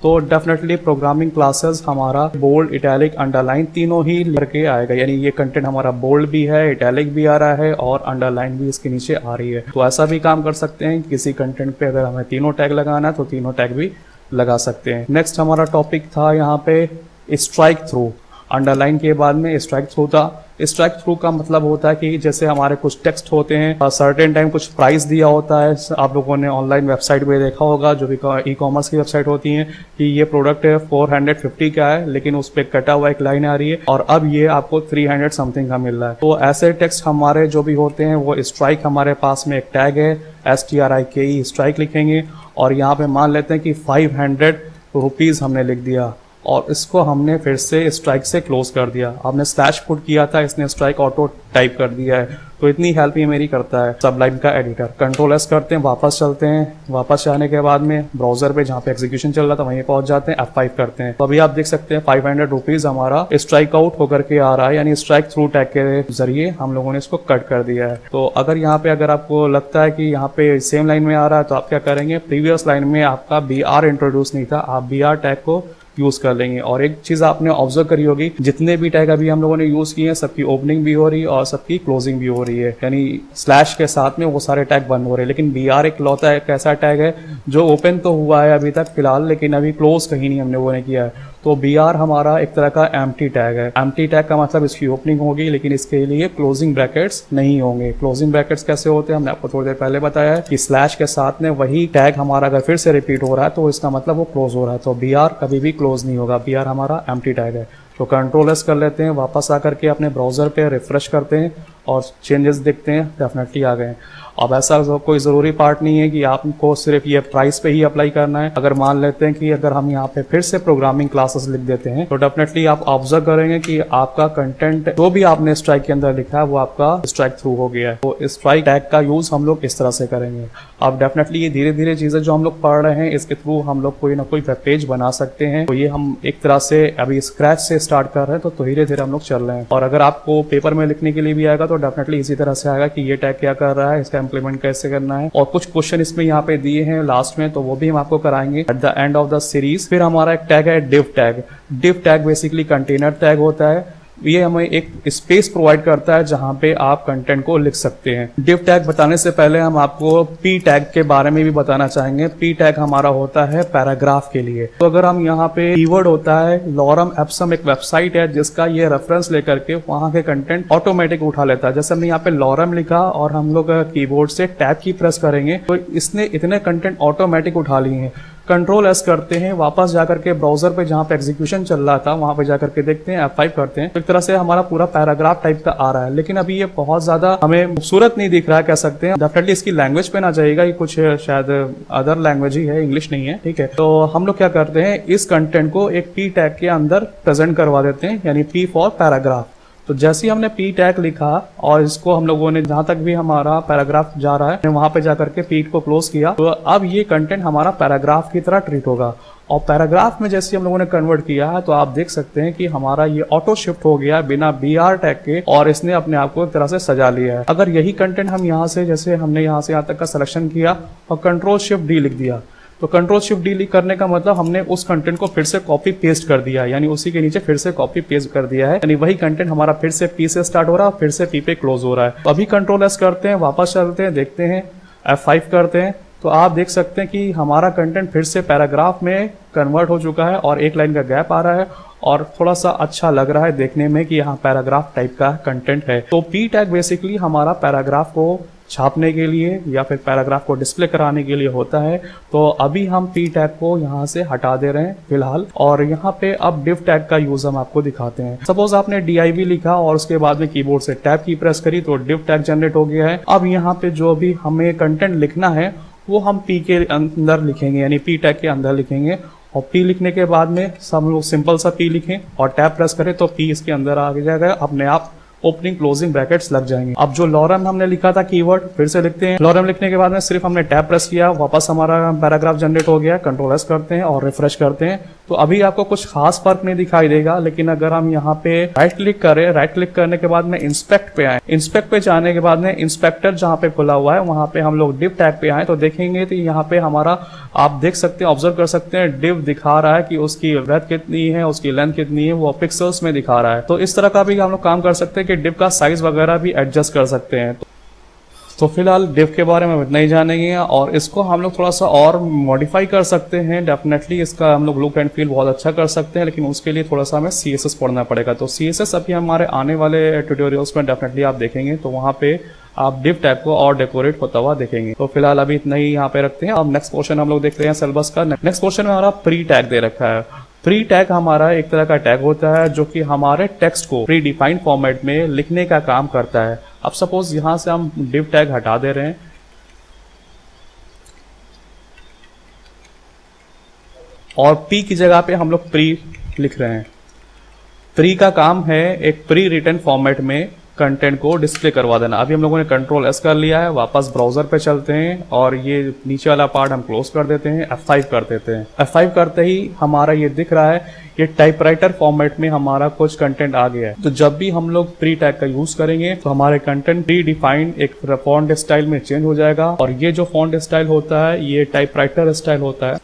तो डेफिनेटली प्रोग्रामिंग क्लासेस हमारा बोल्ड, इटैलिक, अंडरलाइन तीनों ही करके आएगा। यानी ये कंटेंट हमारा बोल्ड भी है, इटैलिक भी आ रहा है और अंडरलाइन भी इसके नीचे आ रही है। तो ऐसा भी काम कर सकते हैं, किसी कंटेंट पे अगर हमें तीनों टैग लगाना है तो तीनों टैग भी लगा सकते हैं। नेक्स्ट हमारा टॉपिक था यहाँ पे स्ट्राइक थ्रू। अंडरलाइन के बाद में स्ट्राइक थ्रू था। स्ट्राइक थ्रू का मतलब होता है कि जैसे हमारे कुछ टेक्स्ट होते हैं, सर्टेन टाइम कुछ प्राइस दिया होता है। आप लोगों ने ऑनलाइन वेबसाइट पे देखा होगा, जो भी ई कॉमर्स की वेबसाइट होती है, कि ये प्रोडक्ट 450 का है, लेकिन उस पर कटा हुआ एक लाइन आ रही है और अब ये आपको 300 समथिंग का मिल रहा है। तो ऐसे टेक्स्ट हमारे जो भी होते हैं वो स्ट्राइक, हमारे पास में एक टैग है STRIKE, स्ट्राइक लिखेंगे और यहाँ पे मान लेते हैं कि 500 रुपीज़ हमने लिख दिया और इसको हमने फिर से स्ट्राइक से क्लोज कर दिया। आपने स्लैश पुट किया था, इसने स्ट्राइक ऑटो टाइप कर दिया है। तो इतनी हेल्प ये मेरी करता है सबलाइम का एडिटर। कंट्रोल एस करते हैं, वापस चलते हैं। वापस जाने के बाद में ब्राउजर पे जहाँ पे एग्जीक्यूशन चल रहा था वहीं पहुंच जाते हैं, F5 करते हैं। तो अभी आप देख सकते हैं 500 रुपीज हमारा स्ट्राइक आउट होकर के आ रहा है, यानी स्ट्राइक थ्रू टैग के जरिए हम लोगों ने इसको कट कर दिया है। तो अगर यहाँ पे अगर आपको लगता है कि यहाँ पे सेम लाइन में आ रहा है तो आप क्या करेंगे, प्रीवियस लाइन में आपका BR इंट्रोड्यूस नहीं था, आप BR टैग को यूज कर लेंगे। और एक चीज आपने ऑब्जर्व करी होगी, जितने भी टैग अभी हम लोगों ने यूज किए हैं सबकी ओपनिंग भी हो रही है और सबकी क्लोजिंग भी हो रही है, यानी स्लैश के साथ में वो सारे टैग बंद हो रहे हैं। लेकिन BR एक लौता एक ऐसा टैग है जो ओपन तो हुआ है अभी तक फिलहाल, लेकिन अभी क्लोज कहीं नहीं हम लोगों ने किया है। तो BR हमारा एक तरह का एम्प्टी टैग है। एम्प्टी टैग का मतलब इसकी ओपनिंग होगी लेकिन इसके लिए क्लोजिंग ब्रैकेट्स नहीं होंगे। क्लोजिंग ब्रैकेट्स कैसे होते हैं हमने आपको थोड़ी देर पहले बताया है कि स्लैश के साथ में वही टैग हमारा अगर फिर से रिपीट हो रहा है तो इसका मतलब वो क्लोज हो रहा है। तो BR कभी भी क्लोज नहीं होगा, BR हमारा एम्प्टी टैग है। तो कंट्रोल एस कर लेते हैं, वापस आकर के अपने ब्राउजर पे रिफ्रेश करते हैं और चेंजेस देखते हैं, डेफिनेटली आ गए। अब ऐसा कोई ज़रूरी पार्ट नहीं है कि आपको सिर्फ ये प्राइस पे ही अप्लाई करना है। अगर मान लेते हैं कि अगर हम यहाँ पे फिर से प्रोग्रामिंग क्लासेस लिख देते हैं तो डेफिनेटली आप ऑब्जर्व करेंगे कि आपका कंटेंट जो भी आपने स्ट्राइक के अंदर लिखा है वो आपका स्ट्राइक थ्रू हो गया है। तो स्ट्राइक टैग का यूज हम लोग इस तरह से करेंगे। अब डेफिनेटली ये धीरे धीरे चीजें जो हम लोग पढ़ रहे हैं इसके थ्रू हम लोग कोई ना कोई वेब पेज बना सकते हैं। तो ये हम एक तरह से अभी स्क्रैच से स्टार्ट कर रहे हैं, तो धीरे धीरे हम लोग चल रहे हैं। और अगर आपको पेपर में लिखने के लिए भी आएगा तो डेफिनेटली इसी तरह से आएगा कि ये टैग क्या कर रहा है, इसका इंप्लीमेंट कैसे करना है। और कुछ क्वेश्चन इसमें यहाँ पे दिए हैं लास्ट में, तो वो भी हम आपको कराएंगे at the end of the series. फिर हमारा एक टैग है div tag. div tag basically container tag होता है। ये हमें एक स्पेस प्रोवाइड करता है जहां पे आप कंटेंट को लिख सकते हैं। div टैग बताने से पहले हम आपको p टैग के बारे में भी बताना चाहेंगे। p टैग हमारा होता है पैराग्राफ के लिए। तो अगर हम यहाँ पे कीवर्ड होता है लॉरम एप्सम, एक वेबसाइट है जिसका ये रेफरेंस लेकर के वहां के कंटेंट ऑटोमेटिक उठा लेता है। जैसे हमने यहाँ पे लॉरम लिखा और हम लोग कीबोर्ड से टैब की प्रेस करेंगे तो इसने इतने कंटेंट ऑटोमेटिक उठा लिए हैं। कंट्रोल एस करते हैं, वापस जाकर के ब्राउजर पे जहां पे एग्जीक्यूशन चल रहा था वहां पे जाकर के देखते हैं, F5 करते हैं। तो एक तरह से हमारा पूरा पैराग्राफ टाइप का आ रहा है। लेकिन अभी ये बहुत ज्यादा हमें खूबसूरत नहीं दिख रहा है, कह सकते हैं। डेफिनेटली इसकी लैंग्वेज पे ना जाइएगा, ये कुछ शायद अदर लैंग्वेज ही है, इंग्लिश नहीं है, ठीक है। तो हम लोग क्या करते हैं, इस कंटेंट को एक p टैग के अंदर प्रेजेंट करवा देते हैं, यानी p फॉर पैराग्राफ। तो जैसे ही हमने p टैग लिखा और इसको हम लोगों ने जहां तक भी हमारा पैराग्राफ जा रहा है वहां पे जाकर के p को क्लोज किया, तो अब ये कंटेंट हमारा पैराग्राफ की तरह ट्रीट होगा। और पैराग्राफ में जैसे हम लोगों ने कन्वर्ट किया है तो आप देख सकते हैं कि हमारा ये ऑटो शिफ्ट हो गया बिना BR टैग के, और इसने अपने आप को एक तरह से सजा लिया है। अगर यही कंटेंट हम यहाँ से, जैसे हमने यहाँ से यहाँ तक का सिलेक्शन किया और कंट्रोल शिफ्ट D लिख दिया, तो कंट्रोल शिफ्ट D करने का मतलब हमने उस कंटेंट को फिर से कॉपी पेस्ट कर दिया, यानी उसी के नीचे फिर से कॉपी पेस्ट कर दिया है। यानी वही कंटेंट हमारा फिर से P से स्टार्ट हो रहा है, फिर से P पे क्लोज हो रहा है। तो अभी कंट्रोल S करते हैं, वापस चलते हैं, देखते हैं, F5 करते हैं, तो आप देख सकते हैं कि हमारा कंटेंट फिर से पैराग्राफ में कन्वर्ट हो चुका है और एक लाइन का गैप आ रहा है और थोड़ा सा अच्छा लग रहा है देखने में कि यहाँ पैराग्राफ टाइप का कंटेंट है। तो p टैग बेसिकली हमारा पैराग्राफ को छापने के लिए या फिर पैराग्राफ को डिस्प्ले कराने के लिए होता है। तो अभी हम p टैग को यहाँ से हटा दे रहे हैं फिलहाल, और यहाँ पे अब div टैग का यूज हम आपको दिखाते हैं। सपोज आपने div लिखा और उसके बाद में कीबोर्ड से टैब की प्रेस करी तो div टैग जनरेट हो गया है। अब यहाँ पे जो भी हमें कंटेंट लिखना है वो हम p के अंदर लिखेंगे, यानी p टैग के अंदर लिखेंगे। और p लिखने के बाद में सब लोग सिंपल सा p लिखें और टैब प्रेस करें तो p इसके अंदर आ जाएगा, अपने आप ओपनिंग क्लोजिंग ब्रैकेट्स लग जाएंगे। अब जो लॉरम हमने लिखा था कीवर्ड फिर से लिखते हैं। लॉरम लिखने के बाद में सिर्फ हमने टैब प्रेस किया, वापस हमारा पैराग्राफ जनरेट हो गया। कंट्रोल एस करते हैं और रिफ्रेश करते हैं, तो अभी आपको कुछ खास फर्क नहीं दिखाई देगा। लेकिन अगर हम यहाँ पे राइट क्लिक करें, राइट क्लिक करने के बाद में इंस्पेक्ट पे आए, इंस्पेक्ट पे जाने के बाद में इंस्पेक्टर जहाँ पे खुला हुआ है वहां पे हम लोग div टैग पे आए तो देखेंगे तो यहाँ पे हमारा आप देख सकते हैं, ऑब्जर्व कर सकते हैं, div दिखा रहा है कि उसकी ब्रेथ कितनी है, उसकी लेंथ कितनी है, वो पिक्सल्स में दिखा रहा है। तो इस तरह का भी हम लोग काम कर सकते हैं कि div का साइज वगैरह भी एडजस्ट कर सकते हैं। तो फिलहाल div के बारे में इतना ही जानेंगे और इसको हम लोग थोड़ा सा और मॉडिफाई कर सकते हैं। डेफिनेटली इसका हम लोग लुक एंड फील बहुत अच्छा कर सकते हैं, लेकिन उसके लिए थोड़ा सा हमें CSS पढ़ना पड़ेगा। तो CSS अभी हमारे आने वाले ट्यूटोरियल्स में डेफिनेटली आप देखेंगे, तो वहाँ पे आप div टैग को और डेकोरेट होता हुआ देखेंगे। तो फिलहाल अभी इतना ही यहाँ पे रखते हैं। अब नेक्स्ट क्वेश्चन हम लोग देख रहे हैं सिलेबस का। नेक्स्ट क्वेश्चन में हमारा प्री टैग दे रखा है। प्री टैग हमारा एक तरह का टैग होता है जो कि हमारे टेक्स्ट को प्री डिफाइंड फॉर्मेट में लिखने का काम करता है। अब सपोज यहां से हम div टैग हटा दे रहे हैं और p की जगह पे हम लोग प्री लिख रहे हैं। प्री का काम है एक प्री रिटन फॉर्मेट में कंटेंट को डिस्प्ले करवा देना। अभी हम लोगों ने कंट्रोल एस कर लिया है, वापस ब्राउजर पे चलते हैं और ये नीचे वाला पार्ट हम क्लोज कर देते हैं, F5 कर देते हैं। F5 करते ही हमारा ये दिख रहा है, ये टाइपराइटर फॉर्मेट में हमारा कुछ कंटेंट आ गया है। तो जब भी हम लोग प्री टैग का यूज करेंगे तो हमारे कंटेंट प्री डिफाइंड एक फॉन्ट स्टाइल में चेंज हो जाएगा और ये जो फॉन्ट स्टाइल होता है ये टाइपराइटर स्टाइल होता है।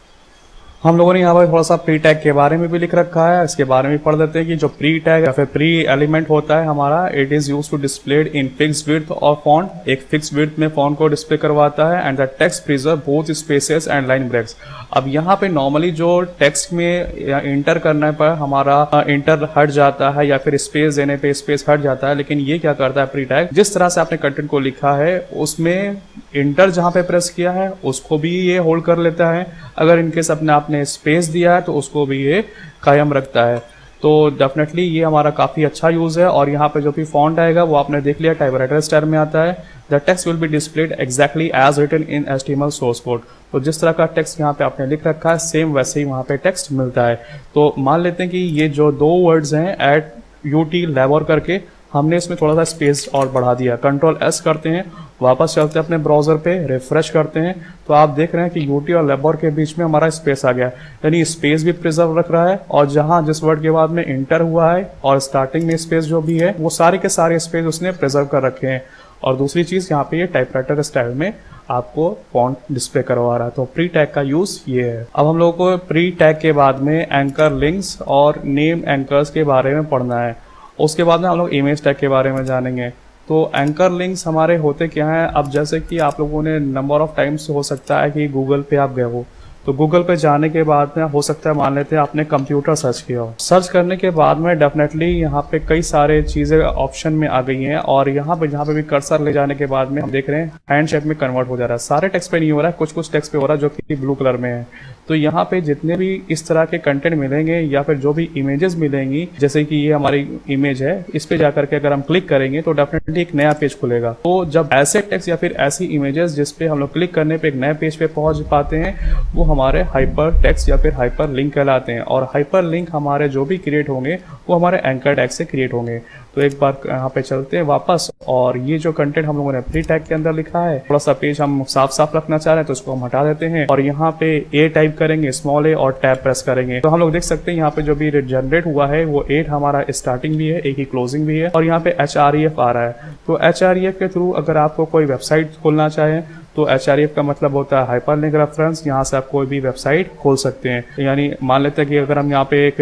हम लोगों ने यहाँ पर थोड़ा सा प्री टैग के बारे में भी लिख रखा है, इसके बारे में पढ़ लेते हैं कि जो प्री टैग या फिर प्री एलिमेंट होता है हमारा, it is use to displayed in fix width और फॉन्ट, एक फिक्स विड्थ में फॉन्ट को डिस्प्ले करवाता है and the text preserve both spaces and line breaks. अब यहाँ पे नॉर्मली जो टेक्स्ट में इंटर करने पर हमारा इंटर हट जाता है या फिर स्पेस देने पे स्पेस हट जाता है, लेकिन ये क्या करता है प्री टैग, जिस तरह से आपने कंटेंट को लिखा है उसमें इंटर जहाँ पे प्रेस किया है उसको भी ये होल्ड कर लेता है, अगर इनकेस आपने स्पेस दिया है तो उसको भी ये कायम रखता है। तो डेफिनेटली ये हमारा काफ़ी अच्छा यूज़ है। और यहाँ पे जो भी फॉन्ट आएगा वो आपने देख लिया टाइपराइटर स्टाइल में आता है। The text will be displayed exactly as written in HTML source code. तो जिस तरह का टेक्स्ट यहाँ पे आपने लिख रखा है सेम वैसे ही वहाँ पे टेक्स्ट मिलता है। तो मान लेते हैं कि ये जो दो वर्ड्स हैं एट UT लेबर करके, हमने इसमें थोड़ा सा स्पेस और बढ़ा दिया। कंट्रोल S करते हैं, वापस चलते हैं अपने ब्राउजर पे, रिफ्रेश करते हैं तो आप देख रहे हैं कि UT और लेबर के बीच में हमारा स्पेस आ गया, यानी स्पेस भी प्रिजर्व रख रहा है और जहां जिस वर्ड के बाद में इंटर हुआ है और स्टार्टिंग में स्पेस जो भी है वो सारे के सारे स्पेस उसने प्रिजर्व कर रखे हैं। और दूसरी चीज यहाँ पे ये टाइपराइटर स्टाइल में आपको फॉन्ट डिस्प्ले करवा रहा है। तो प्री टैग का यूज ये है। अब हम लोगों को प्री टैग के बाद में एंकर लिंक्स और नेम एंकर्स के बारे में पढ़ना है। उसके बाद में हम लोग इमेज टैग के बारे में जानेंगे। तो एंकर लिंक्स हमारे होते क्या हैं, अब जैसे कि आप लोगों ने नंबर ऑफ टाइम्स हो सकता है कि गूगल पे आप गए हो, तो गूगल पे जाने के बाद में हो सकता है मान लेते हैं आपने कंप्यूटर सर्च किया हो, सर्च करने के बाद में डेफिनेटली यहाँ पे कई सारे चीज़ें ऑप्शन में आ गई हैं और यहाँ पे जहाँ पे भी कर्सर ले जाने के बाद में हम देख रहे हैं हैंड शेप में कन्वर्ट हो जा रहा है। सारे टेक्स्ट पे नहीं हो रहा है, कुछ कुछ टेक्स्ट पे हो रहा है जो कि ब्लू कलर में है। तो यहाँ पे जितने भी इस तरह के कंटेंट मिलेंगे या फिर जो भी इमेजेस मिलेंगी, जैसे कि ये हमारी इमेज है, इस पे जाकर के अगर हम क्लिक करेंगे तो डेफिनेटली एक नया पेज खुलेगा। तो जब ऐसे टेक्स्ट या फिर ऐसी इमेजेस जिस पे हम लोग क्लिक करने पे एक नए पेज पे पहुंच पाते हैं वो हमारे हाइपर टेक्स्ट या फिर हाइपर लिंक कहलाते हैं। और हाइपर लिंक हमारे जो भी क्रिएट होंगे वो हमारे एंकर टैग से क्रिएट होंगे। तो एक बार यहाँ पे चलते हैं वापस और ये जो कंटेंट हम लोगों ने प्री टैग के अंदर लिखा है, थोड़ा सा पेज हम साफ साफ रखना चाह रहे हैं तो इसको हम हटा देते हैं और यहाँ पे ए टाइप करेंगे, स्मॉल ए और टैब प्रेस करेंगे। तो हम लोग देख सकते हैं यहाँ पे जो भी जनरेट हुआ है वो 8 हमारा स्टार्टिंग भी है, एक ही क्लोजिंग भी है और यहाँ पे HREF आ रहा है। तो HREF के थ्रू अगर आपको कोई वेबसाइट खोलना चाहे तो HREF का मतलब होता है हाइपर लिंक रेफरेंस। यहाँ से आप कोई भी वेबसाइट खोल सकते हैं। यानी मान लेते हैं कि अगर हम यहाँ पे एक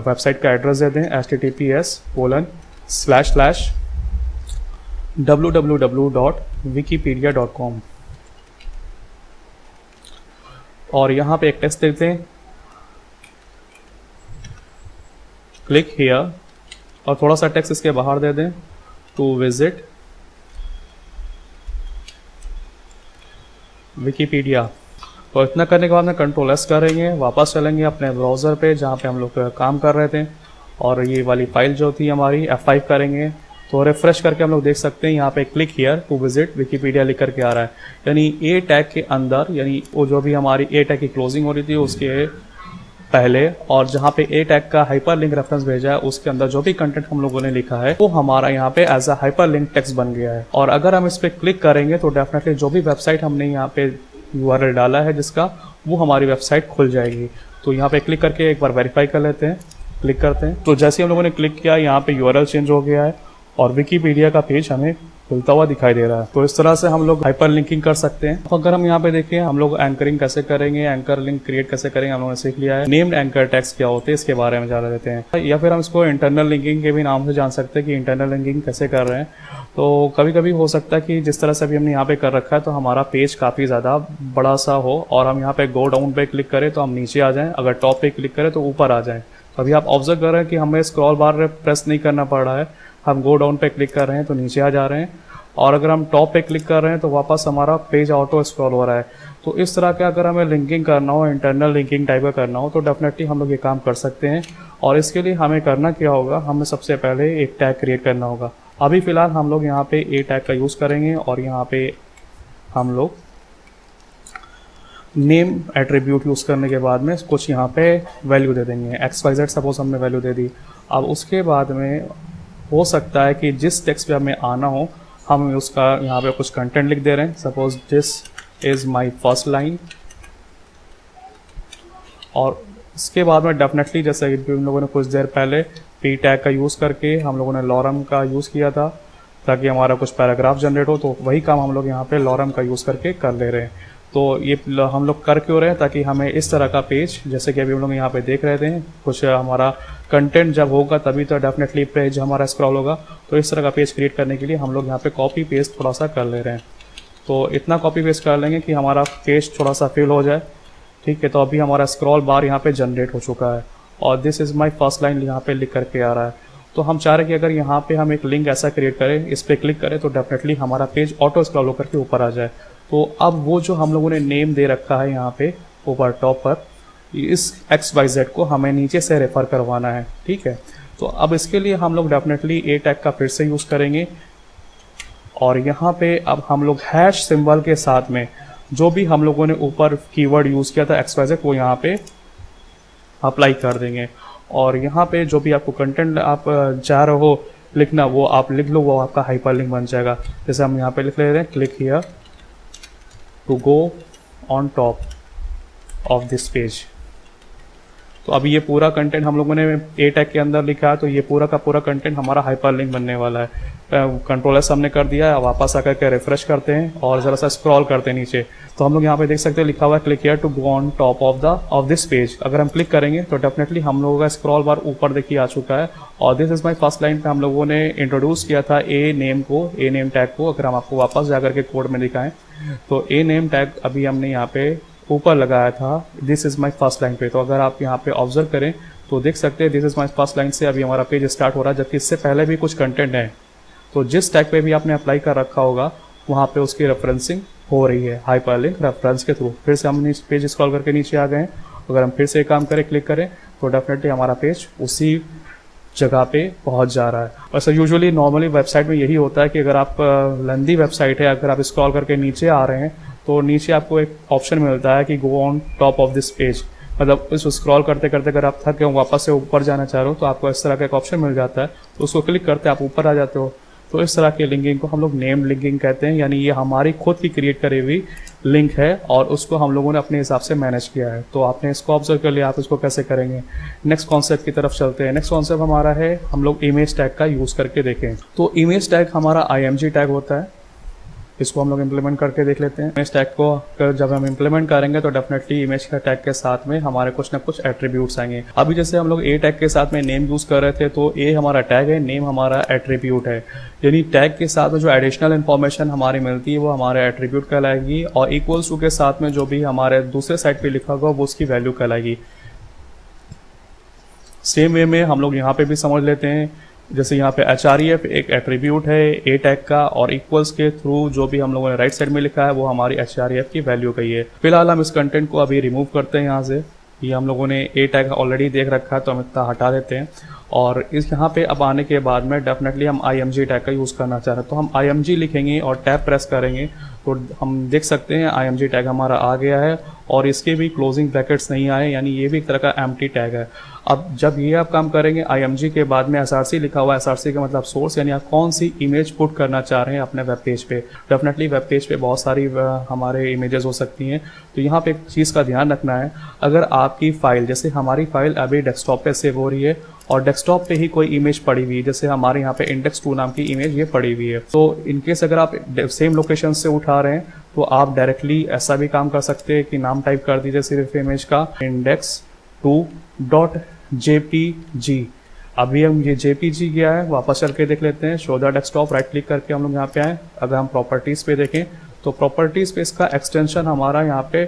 वेबसाइट का एड्रेस दे दें https://www.wikipedia.com और यहाँ पे एक टेक्स्ट देते हैं, क्लिक हियर और थोड़ा सा टेक्स्ट इसके बाहर दे दें, टू विजिट विकीपीडिया। तो इतना करने के बाद में कंट्रोल S करेंगे, वापस चलेंगे अपने ब्राउज़र पे जहाँ पे हम लोग काम कर रहे थे और ये वाली फाइल जो थी हमारी F5 करेंगे तो रिफ्रेश करके हम लोग देख सकते हैं यहाँ पे click here to visit Wikipedia लिख करके आ रहा है। यानी ए टैग के अंदर, यानी वो जो भी हमारी ए टैग की क्लोजिंग हो रही थी उसके पहले और जहाँ पे ए टैग का हाइपर लिंक रेफरेंस भेजा है उसके अंदर जो भी कंटेंट हम लोगों ने लिखा है वो हमारा यहाँ पे as a hyperlink text बन गया है। और अगर हम इस पे क्लिक करेंगे तो डेफिनेटली जो भी वेबसाइट हमने यहाँ पे URL डाला है जिसका, वो हमारी वेबसाइट खुल जाएगी। तो यहाँ पे क्लिक करके एक बार वेरीफाई कर लेते हैं, क्लिक करते हैं तो जैसे हम लोगों ने क्लिक किया यहाँ पे URL चेंज हो गया है और विकीपीडिया का पेज हमें खुलता हुआ दिखाई दे रहा है। तो इस तरह से हम लोग हाइपर लिंकिंग कर सकते हैं। तो अगर हम यहाँ पे देखें हम लोग एंकरिंग कैसे करेंगे, एंकर लिंक क्रिएट कैसे करेंगे, हम लोगों ने सीख लिया है। नेम्ड एंकर टैग्स क्या होते हैं इसके बारे में जान लेते हैं, या फिर हम इसको इंटरनल लिंकिंग के भी नाम से जान सकते हैं कि इंटरनल लिंकिंग कैसे कर रहे हैं। तो कभी कभी हो सकता है कि जिस तरह से अभी हमने यहाँ पे कर रखा है तो हमारा पेज काफ़ी ज़्यादा बड़ा सा हो और हम यहाँ पे गो डाउन पे क्लिक करें तो हम नीचे आ जाएं, अगर टॉप पे क्लिक करें तो ऊपर आ जाएं। तो अभी आप ऑब्जर्व कर रहे हैं कि हमें स्क्रॉल बार प्रेस नहीं करना पड़ रहा है, हम गो डाउन पे क्लिक कर रहे हैं तो नीचे आ जा रहे हैं और अगर हम टॉप पे क्लिक कर रहे हैं तो वापस हमारा पेज ऑटो स्क्रॉल हो रहा है। तो इस तरह का अगर हमें लिंकिंग करना हो, इंटरनल लिंकिंग टाइप का करना हो तो डेफिनेटली हम लोग ये काम कर सकते हैं। और इसके लिए हमें करना क्या होगा, हमें सबसे पहले एक टैग क्रिएट करना होगा। अभी फ़िलहाल हम लोग यहाँ पे ए टैग का यूज़ करेंगे और यहाँ पे हम लोग नेम एट्रीब्यूट यूज़ करने के बाद में कुछ यहाँ पे वैल्यू दे देंगे, XYZ सपोज हमने वैल्यू दे दी। अब उसके बाद में हो सकता है कि जिस टेक्स्ट पे हमें आना हो हम उसका यहाँ पे कुछ कंटेंट लिख दे रहे हैं, suppose this is my first line. और इसके बाद में डेफिनेटली जैसे कि हम लोगों ने कुछ देर पहले पी टैग का यूज़ करके हम लोगों ने लॉरम का यूज़ किया था ताकि हमारा कुछ पैराग्राफ जनरेट हो, तो वही काम हम लोग यहाँ पे लॉरम का यूज़ करके कर ले रहे हैं। तो ये हम लोग कर क्यों रहे हैं, ताकि हमें इस तरह का पेज, जैसे कि अभी हम लोग यहाँ पे देख रहे थे, कुछ हमारा कंटेंट जब होगा तभी तो डेफिनेटली पेज हमारा स्क्रॉल होगा। तो इस तरह का पेज क्रिएट करने के लिए हम लोग यहाँ पे कॉपी पेस्ट थोड़ा सा कर ले रहे हैं। तो इतना कॉपी पेस्ट कर लेंगे कि हमारा पेज थोड़ा सा फिल हो जाए, ठीक है। तो अभी हमारा स्क्रॉल बार यहाँ पे जनरेट हो चुका है और this is my first line यहाँ पे लिख करके आ रहा है। तो हम चाह रहे हैं कि अगर यहाँ पे हम एक लिंक ऐसा क्रिएट करें, इस पर क्लिक करें तो डेफिनेटली हमारा पेज ऑटो स्क्रॉल होकर के ऊपर आ जाए। तो अब वो जो हम लोगों ने नेम दे रखा है यहाँ पे ऊपर टॉप पर, इस XYZ को हमें नीचे से रेफर करवाना है, ठीक है। तो अब इसके लिए हम लोग डेफिनेटली ए टैग का फिर से यूज़ करेंगे और यहाँ पे अब हम लोग हैश सिंबल के साथ में जो भी हम लोगों ने ऊपर कीवर्ड यूज़ किया था XYZ वो यहाँ पे अप्लाई कर देंगे। और यहाँ पे जो भी आपको कंटेंट आप चाह रहे हो लिखना वो आप लिख लो, वो आपका हाइपरलिंक बन जाएगा। जैसे हम यहाँ पे लिख ले रहे हैं, click here to go on top of this page. तो अभी ये पूरा कंटेंट हम लोगों ने ए टैग के अंदर लिखा है, तो ये पूरा का पूरा कंटेंट हमारा हाइपरलिंक बनने वाला है। कंट्रोल एस हमने कर दिया है, वापस आकर के रिफ्रेश करते हैं और ज़रा सा स्क्रॉल करते हैं नीचे, तो हम लोग यहाँ पे देख सकते हैं लिखा हुआ है click here to go on top of this page. अगर हम क्लिक करेंगे तो डेफिनेटली हम लोगों का स्क्रॉल बार ऊपर देखिए आ चुका है। और this is my first line पे हम लोगों ने इंट्रोड्यूस किया था ए नेम टैग को। अगर हम आपको वापस जाकर के कोड में दिखाएं तो ए नेम टैग अभी हमने यहाँ पे ऊपर लगाया था this is my first line पे। तो अगर आप यहाँ पे ऑब्जर्व करें तो देख सकते हैं this is my first line से अभी हमारा पेज स्टार्ट हो रहा है, जबकि इससे पहले भी कुछ कंटेंट है। तो जिस टैग पे भी आपने अप्लाई कर रखा होगा वहाँ पे उसकी रेफरेंसिंग हो रही है हाइपरलिंक रेफरेंस के थ्रू। फिर से हम पेज स्क्रॉल करके नीचे आ गए हैं, अगर हम फिर से काम करें क्लिक करें तो डेफिनेटली हमारा पेज उसी जगह पे पहुंच जा रहा है। वैसे यूजुअली नॉर्मली वेबसाइट में यही होता है कि अगर आप लेंदी वेबसाइट है, अगर आप स्क्रॉल करके नीचे आ रहे हैं तो नीचे आपको एक ऑप्शन मिलता है कि गो on top of this page. मतलब इस स्क्रॉल करते करते अगर आप थक गए वापस से ऊपर जाना चाह रहे हो तो आपको इस तरह का एक ऑप्शन मिल जाता है, तो उसको क्लिक करते आप ऊपर आ जाते हो। तो इस तरह के लिंकिंग को हम लोग नेम लिंकिंग कहते हैं, यानी ये हमारी खुद की क्रिएट करी हुई लिंक है और उसको हम लोगों ने अपने हिसाब से मैनेज किया है। तो आपने इसको ऑब्जर्व कर लिया, आप इसको कैसे करेंगे। नेक्स्ट कॉन्सेप्ट की तरफ चलते हैं। नेक्स्ट कॉन्सेप्ट हमारा है हम लोग इमेज टैग का यूज़ करके देखें। तो इमेज टैग हमारा IMG टैग होता है, इसको हम लोग इम्प्लीमेंट करके देख लेते हैं। इमेज टैग को जब हम इम्प्लीमेंट करेंगे तो डेफिनेटली इमेज का टैग के साथ में हमारे कुछ ना कुछ एट्रीब्यूट्स आएंगे। अभी जैसे हम लोग ए टैग के साथ में नेम यूज़ कर रहे थे, तो ए हमारा टैग है, नेम हमारा एट्रीब्यूट है। यानी टैग के साथ में जो एडिशनल इन्फॉर्मेशन हमारी मिलती है वो हमारे एट्रीब्यूट कहलाएगी और इक्वल्स टू के साथ में जो भी हमारे दूसरे साइड पर लिखा होगा वो उसकी वैल्यू कहलाएगी। सेम वे में हम लोग यहाँ पे भी समझ लेते हैं, जैसे यहाँ पे href एक एट्रीब्यूट है ए टैग का और इक्वल्स के थ्रू जो भी हम लोगों ने राइट साइड में लिखा है वो हमारी href की वैल्यू का ही है। फिलहाल हम इस कंटेंट को अभी रिमूव करते हैं यहाँ से। ये हम लोगों ने ए टैग ऑलरेडी देख रखा है तो हम इतना हटा देते हैं और इस यहाँ पे अब आने के बाद में डेफिनेटली हम IMG टैग का यूज़ करना चाह रहे हैं। तो हम IMG लिखेंगे और टैब प्रेस करेंगे तो हम देख सकते हैं IMG टैग हमारा आ गया है और इसके भी क्लोजिंग ब्रैकेट्स नहीं आए, यानी ये भी एक तरह का एम्प्टी टैग है। अब जब ये आप काम करेंगे IMG के बाद में SRC लिखा हुआ है, SRC का मतलब सोर्स, यानी आप कौन सी इमेज पुट करना चाह रहे हैं अपने वेब पेज पे। डेफिनेटली वेब पेज पे बहुत सारी हमारे इमेजेस हो सकती हैं, तो यहाँ पे एक चीज़ का ध्यान रखना है, अगर आपकी फाइल, जैसे हमारी फाइल अभी डेस्कटॉप पे सेव हो रही है और डेस्कटॉप पे ही कोई इमेज पड़ी हुई है, जैसे हमारे यहाँ पे इंडेक्स 2 नाम की इमेज ये पड़ी हुई है, तो इनकेस अगर आप सेम लोकेशन से उठा रहे हैं तो आप डायरेक्टली ऐसा भी काम कर सकते हैं कि नाम टाइप कर दीजिए सिर्फ इमेज का index2.jpg। अभी हम ये JPG गया है, वापस चल के देख लेते हैं। Show the desktop, right click करके हम लोग यहाँ पे आए। अगर हम प्रॉपर्टीज़ पे देखें तो प्रॉपर्टीज़ पे इसका एक्सटेंशन हमारा यहाँ पे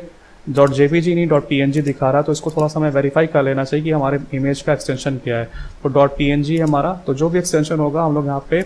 .jpg नहीं .png दिखा रहा है, तो इसको थोड़ा सा हमें वेरीफाई कर लेना चाहिए कि हमारे इमेज का एक्सटेंशन क्या है। तो .png है हमारा, तो जो भी एक्सटेंशन होगा हम लोग यहाँ पे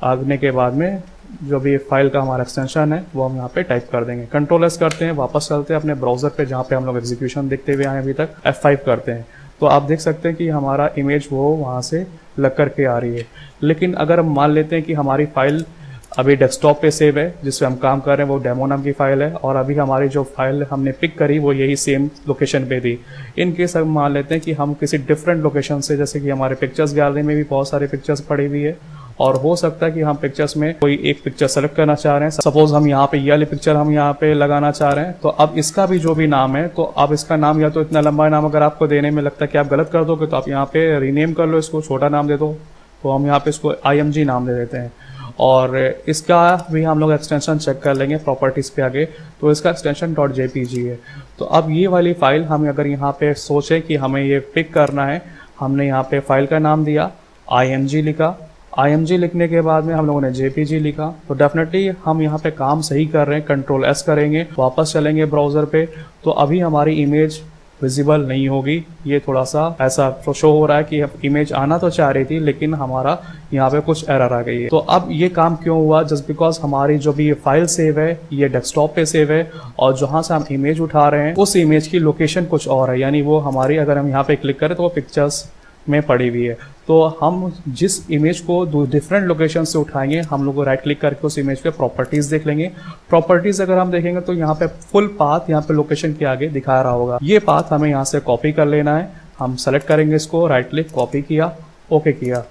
आगने के बाद में जो भी फाइल का हमारा एक्सटेंशन है वो हम यहाँ पे टाइप कर देंगे। कंट्रोल एस करते हैं, वापस चलते हैं अपने ब्राउजर पे जहाँ पे हम लोग एग्जीक्यूशन देखते हुए आए अभी तक, F5 करते हैं तो आप देख सकते हैं कि हमारा इमेज वो वहाँ से लग करके आ रही है। लेकिन अगर हम मान लेते हैं कि हमारी फाइल अभी डेस्कटॉप पे सेव है, जिस पे हम काम कर रहे हैं वो डेमो नाम की फाइल है, और अभी हमारी जो फाइल हमने पिक करी वो यही सेम लोकेशन पे थी। इन केस हम मान लेते हैं कि हम किसी डिफरेंट लोकेशन से, जैसे कि हमारे पिक्चर्स गैलरी में भी बहुत सारी पिक्चर्स पड़ी हुई है, और हो सकता है कि हम पिक्चर्स में कोई एक पिक्चर सेलेक्ट करना चाह रहे हैं। सपोज हम यहाँ पे ये वाली पिक्चर हम यहाँ पे लगाना चाह रहे हैं, तो अब इसका भी जो भी नाम है, तो अब इसका नाम या तो इतना लंबा नाम अगर आपको देने में लगता है कि आप गलत कर दोगे, तो आप यहाँ पे रीनेम कर लो, इसको छोटा नाम दे दो। तो हम यहाँ पे इसको IMG नाम दे देते हैं, और इसका भी हम लोग एक्सटेंशन चेक कर लेंगे प्रॉपर्टीज पे आगे, तो इसका एक्सटेंशन .jpg है। तो अब ये वाली फाइल हम अगर यहाँ पे सोचें कि हमें ये पिक करना है, हमने यहाँ पे फाइल का नाम दिया, IMG लिखा, IMG लिखने के बाद में हम लोगों ने JPG लिखा, तो डेफिनेटली हम यहाँ पे काम सही कर रहे हैं। Ctrl+S करेंगे, वापस चलेंगे ब्राउज़र पे, तो अभी हमारी इमेज विजिबल नहीं होगी। ये थोड़ा सा ऐसा तो शो हो रहा है कि इमेज आना तो चाह रही थी, लेकिन हमारा यहाँ पे कुछ एरर आ गई है। तो अब ये काम क्यों हुआ? जस्ट बिकॉज हमारी जो भी फाइल सेव है ये डेस्कटॉप पे सेव है, और जहाँ से हम इमेज उठा रहे हैं उस इमेज की लोकेशन कुछ और है, यानी वो हमारी, अगर हम यहाँ पे क्लिक करें तो वो पिक्चर्स में पड़ी हुई है। तो हम जिस इमेज को दो डिफरेंट लोकेशन से उठाएंगे, हम लोग को राइट क्लिक करके उस इमेज पे प्रॉपर्टीज देख लेंगे। प्रॉपर्टीज अगर हम देखेंगे तो यहाँ पे फुल पाथ यहाँ पे लोकेशन के आगे दिखा रहा होगा। ये पाथ हमें यहाँ से कॉपी कर लेना है। हम सेलेक्ट करेंगे इसको, राइट क्लिक, कॉपी किया, ओके किया।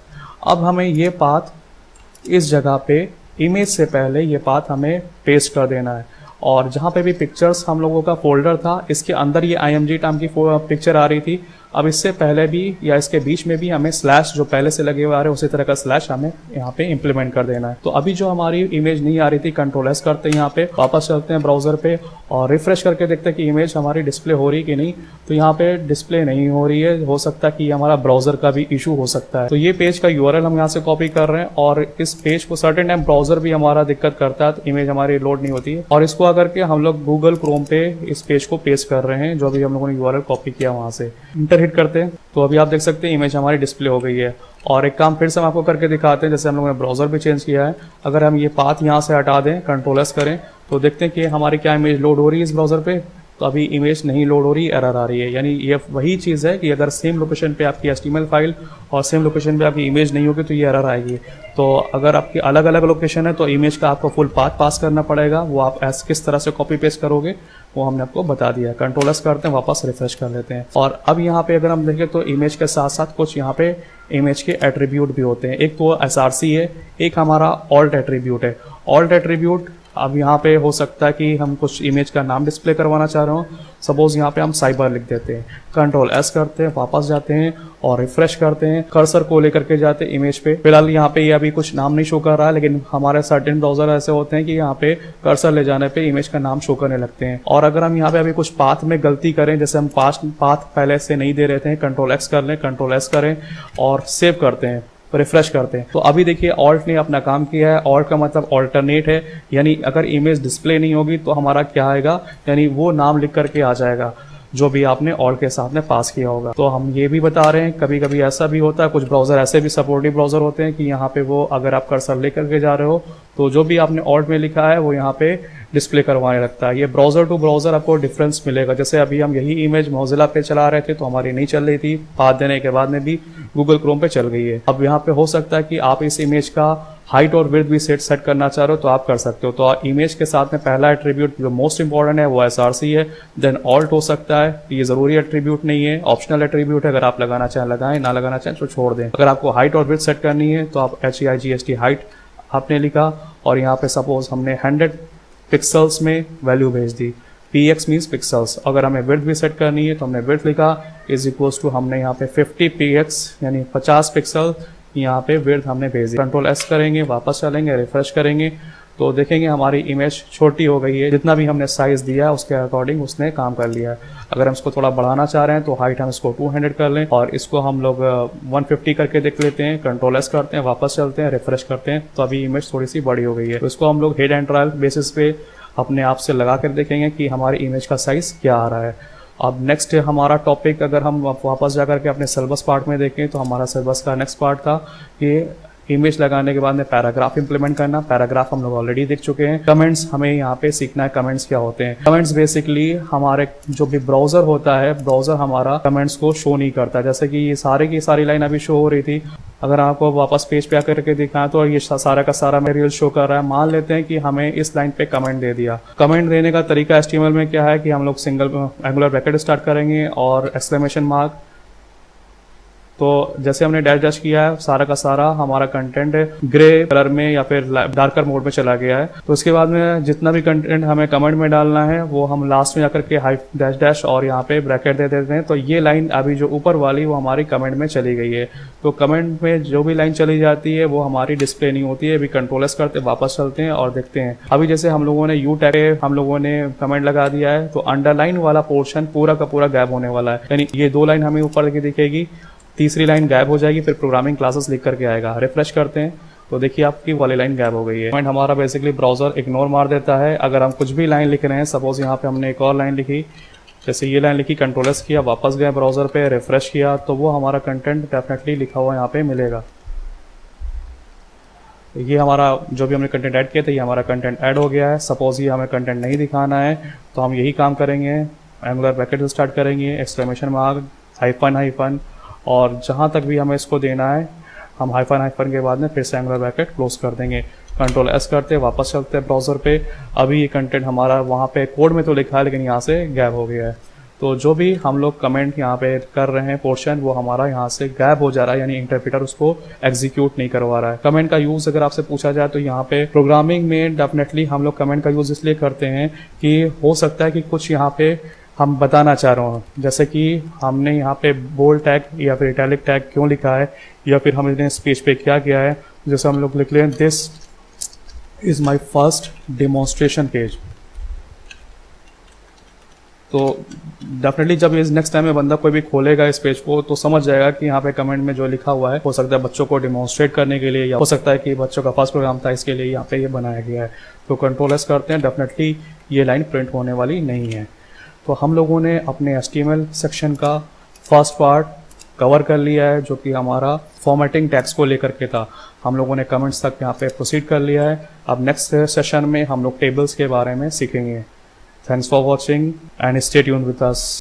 अब हमें ये पाथ इस जगह पे इमेज से पहले ये पाथ हमें पेस्ट कर देना है, और जहाँ पे भी पिक्चर्स हम लोगों का फोल्डर था इसके अंदर ये IMG नाम की पिक्चर आ रही थी। अब इससे पहले भी या इसके बीच में भी हमें स्लैश जो पहले से लगे हुए आ रहे हैं उसी तरह का स्लैश हमें यहाँ पे इम्प्लीमेंट कर देना है। तो अभी जो हमारी इमेज नहीं आ रही थी, Ctrl+S करते हैं, यहाँ पे वापस चलते हैं ब्राउजर पे और रिफ्रेश करके देखते हैं कि इमेज हमारी डिस्प्ले हो रही कि नहीं। तो यहाँ पे डिस्प्ले नहीं हो रही है, हो सकता है कि हमारा ब्राउजर का भी इशू हो सकता है। तो ये पेज का URL हम यहाँ से कॉपी कर रहे हैं, और इस पेज को सर्टेन टाइम ब्राउजर भी हमारा दिक्कत करता है, तो इमेज हमारी लोड नहीं होती है, और इसको आकर के हम लोग गूगल क्रोम पे इस पेज को पेस्ट कर रहे हैं जो भी हम लोगों ने URL कॉपी किया वहां से। इंटर हिट करते हैं तो अभी आप देख सकते हैं इमेज हमारी डिस्प्ले हो गई है। और एक काम फिर से हम आपको करके दिखाते हैं, जैसे हम लोगों ने ब्राउजर भी चेंज किया है। अगर हम ये पाथ यहाँ से हटा दें, Ctrl+S करें, तो देखते हैं कि हमारी क्या इमेज लोड हो रही है इस ब्राउजर पे। तो अभी इमेज नहीं लोड हो रही, एरर आ रही है। यानी ये वही चीज़ है कि अगर सेम लोकेशन पे आपकी HTML फाइल और सेम लोकेशन पे आपकी इमेज नहीं होगी तो ये एरर आएगी। तो अगर आपकी अलग अलग लोकेशन है तो इमेज का आपको फुल पाथ पास करना पड़ेगा। वो आप किस तरह से कॉपी पेस्ट करोगे वो हमने आपको बता दिया है। Ctrl+S करते हैं, वापस रिफ्रेश कर लेते हैं। और अब यहाँ पे अगर हम देखें तो इमेज के साथ साथ कुछ यहाँ पे इमेज के एट्रीब्यूट भी होते हैं। एक तो SRC है, एक हमारा ऑल्ट एट्रीब्यूट है। ऑल्ट एट्रीब्यूट अब यहाँ पे हो सकता है कि हम कुछ इमेज का नाम डिस्प्ले करवाना चाह रहे हो। सपोज यहाँ पे हम साइबर लिख देते हैं, Ctrl+S करते हैं, वापस जाते हैं और रिफ्रेश करते हैं, कर्सर को लेकर के जाते हैं इमेज पे। फिलहाल यहाँ पे ये अभी कुछ नाम नहीं शो कर रहा है, लेकिन हमारे सर्टेन ब्राउजर ऐसे होते हैं कि यहाँ पे कर्सर ले जाने पे इमेज का नाम शो करने लगते हैं। और अगर हम यहाँ पे अभी कुछ पाथ में गलती करें, जैसे हम पाथ पहले से नहीं दे रहे थे, Ctrl+X कर लें, Ctrl+S करें और सेव करते हैं, रिफ्रेश करते हैं। तो अभी देखिए ऑल्ट ने अपना काम किया है। ऑल्ट का मतलब ऑल्टरनेट है, यानी अगर इमेज डिस्प्ले नहीं होगी तो हमारा क्या आएगा, यानी वो नाम लिख करके आ जाएगा जो भी आपने ऑल्ट के साथ में पास किया होगा। तो हम ये भी बता रहे हैं, कभी कभी ऐसा भी होता है, कुछ ब्राउजर ऐसे भी सपोर्टिव ब्राउजर होते हैं कि यहाँ पे वो अगर आप कर्सर लेकर के जा रहे हो तो जो भी आपने ऑल्ट में लिखा है वो यहाँ पे डिस्प्ले करवाने लगता है। ये ब्राउजर टू ब्राउजर आपको डिफरेंस मिलेगा। जैसे अभी हम यही इमेज मोजिला पे चला रहे थे तो हमारी नहीं चल रही थी, पाथ देने के बाद में भी गूगल क्रोम पे चल गई है। अब यहाँ पे हो सकता है कि आप इस इमेज का हाइट और विड्थ भी सेट करना चाह रहे हो तो आप कर सकते हो। तो इमेज के साथ में पहला एट्रीब्यूट जो मोस्ट इंपॉर्टेंट है वो SRC है, देन ऑल्ट हो सकता है। ये जरूरी एट्रीब्यूट नहीं है, ऑप्शनल एट्रीब्यूट है। अगर आप लगाना चाहें लगाएं, ना लगाना चाहें तो छोड़ दें। अगर आपको हाइट और विड्थ सेट करनी है तो आप HEIGHT हाइट आपने लिखा, और यहाँ पे सपोज हमने 100 पिक्सल्स में वैल्यू भेज दी। px means pixels. अगर हमें विड्थ भी सेट करनी है तो हमने विड्थ लिखा इज इक्वल्स टू, हमने यहाँ पे 50 px यानी 50 पिक्सल यहाँ पे विड्थ हमने भेज दी। Ctrl+S करेंगे, वापस चलेंगे, रिफ्रेश करेंगे तो देखेंगे हमारी इमेज छोटी हो गई है। जितना भी हमने साइज दिया है उसके अकॉर्डिंग उसने काम कर लिया है। अगर हम इसको थोड़ा बढ़ाना चाह रहे हैं तो हाइट हम इसको 200 कर लें, और इसको हम लोग 150 करके देख लेते हैं। Ctrl+S करते हैं, वापस चलते हैं, रिफ्रेश करते हैं तो अभी इमेज थोड़ी सी बड़ी हो गई है। तो इसको हम लोग हेड एंड ट्रायल बेसिस पे अपने आप से लगा कर देखेंगे कि हमारी इमेज का साइज क्या आ रहा है। अब नेक्स्ट हमारा टॉपिक, अगर हम वापस जाकर के अपने सिलेबस पार्ट में देखें तो हमारा सिलेबस का नेक्स्ट पार्ट था कि इमेज लगाने के बाद में पैराग्राफ इंप्लीमेंट करना। पैराग्राफ हम लोग ऑलरेडी देख चुके हैं। कमेंट्स हमें यहाँ पे सीखना है, कमेंट्स क्या होते हैं। कमेंट्स बेसिकली हमारे जो भी ब्राउजर होता है, ब्राउजर हमारा कमेंट्स को शो नहीं करता। जैसे कि ये सारे की सारी लाइन अभी शो हो रही थी, अगर आपको वापस पेज पे आकर के दिखाएं तो ये सारा का सारा मटेरियल शो कर रहा है। मान लेते हैं कि हमें इस लाइन पे कमेंट दे दिया। कमेंट देने का तरीका HTML में क्या है कि हम लोग सिंगल एंगुलर ब्रैकेट स्टार्ट करेंगे और एक्सक्लेमेशन मार्क। तो जैसे हमने डैश डैश किया है, सारा का सारा हमारा कंटेंट ग्रे कलर में या फिर डार्कर मोड में चला गया है। तो उसके बाद में जितना भी कंटेंट हमें कमेंट में डालना है वो हम लास्ट में जाकर के हाई डैश डैश और यहाँ पे ब्रैकेट दे देते हैं। तो ये लाइन अभी जो ऊपर वाली वो हमारी कमेंट में चली गई है। तो कमेंट में जो भी लाइन चली जाती है वो हमारी डिस्प्ले नहीं होती है। अभी कंट्रोल एस करते वापस चलते हैं और देखते हैं। अभी जैसे हम लोगों ने यू टैग हम लोगों ने कमेंट लगा दिया है तो अंडरलाइन वाला पोर्शन पूरा का पूरा गायब होने वाला है। यानी ये 2 लाइन हमें ऊपर दिखेगी, तीसरी लाइन गायब हो जाएगी, फिर प्रोग्रामिंग क्लासेस लिख करके आएगा। रिफ्रेश करते हैं तो देखिए आपकी वाली लाइन गायब हो गई है। पॉइंट हमारा बेसिकली ब्राउजर इग्नोर मार देता है। अगर हम कुछ भी लाइन लिख रहे हैं, सपोज यहाँ पे हमने एक और लाइन लिखी, जैसे ये लाइन लिखी, कंट्रोल एस किया, वापस गए ब्राउजर पे, रिफ्रेश किया, तो वो हमारा कंटेंट डेफिनेटली लिखा हुआ यहाँ पे मिलेगा। ये हमारा जो भी हमने कंटेंट ऐड किया था ये हमारा कंटेंट ऐड हो गया है। सपोज ये हमें कंटेंट नहीं दिखाना है तो हम यही काम करेंगे, एंगुलर ब्रैकेट से स्टार्ट करेंगे, एक्सक्लेमेशन मार्क, हाइफन, और जहाँ तक भी हमें इसको देना है हम हाइफन के बाद में फिर से एंगुलर ब्रैकेट क्लोज कर देंगे। कंट्रोल एस करते वापस चलते हैं ब्राउजर पे। अभी ये कंटेंट हमारा वहाँ पे कोड में तो लिखा है लेकिन यहाँ से गायब हो गया है। तो जो भी हम लोग कमेंट यहाँ पे कर रहे हैं पोर्शन वो हमारा यहाँ से गायब हो जा रहा है, यानी इंटरप्रेटर उसको एग्जीक्यूट नहीं करवा रहा है। कमेंट का यूज अगर आपसे पूछा जाए तो यहाँ पे प्रोग्रामिंग में डेफिनेटली हम लोग कमेंट का यूज इसलिए करते हैं कि हो सकता है कि कुछ यहाँ पे हम बताना चाह रहे हो, जैसे कि हमने यहाँ पे बोल्ड टैग या फिर इटैलिक टैग क्यों लिखा है या फिर हमने इस पेज पे क्या किया है। जैसे हम लोग लिख लें this is my first demonstration page. तो डेफिनेटली जब इस नेक्स्ट टाइम में बंदा कोई भी खोलेगा इस पेज को तो समझ जाएगा कि यहाँ पे कमेंट में जो लिखा हुआ है हो सकता है बच्चों को डेमोन्स्ट्रेट करने के लिए, या हो सकता है कि बच्चों का फर्स्ट प्रोग्राम था इसके लिए यहाँ पे ये बनाया गया है। तो कंट्रोल एस करते हैं, डेफिनेटली ये लाइन प्रिंट होने वाली नहीं है। तो हम लोगों ने अपने HTML सेक्शन का फर्स्ट पार्ट कवर कर लिया है जो कि हमारा फॉर्मेटिंग टैग्स को लेकर के था। हम लोगों ने कमेंट्स तक यहाँ पे प्रोसीड कर लिया है। अब नेक्स्ट सेशन में हम लोग टेबल्स के बारे में सीखेंगे। Thanks for watching and stay tuned with us.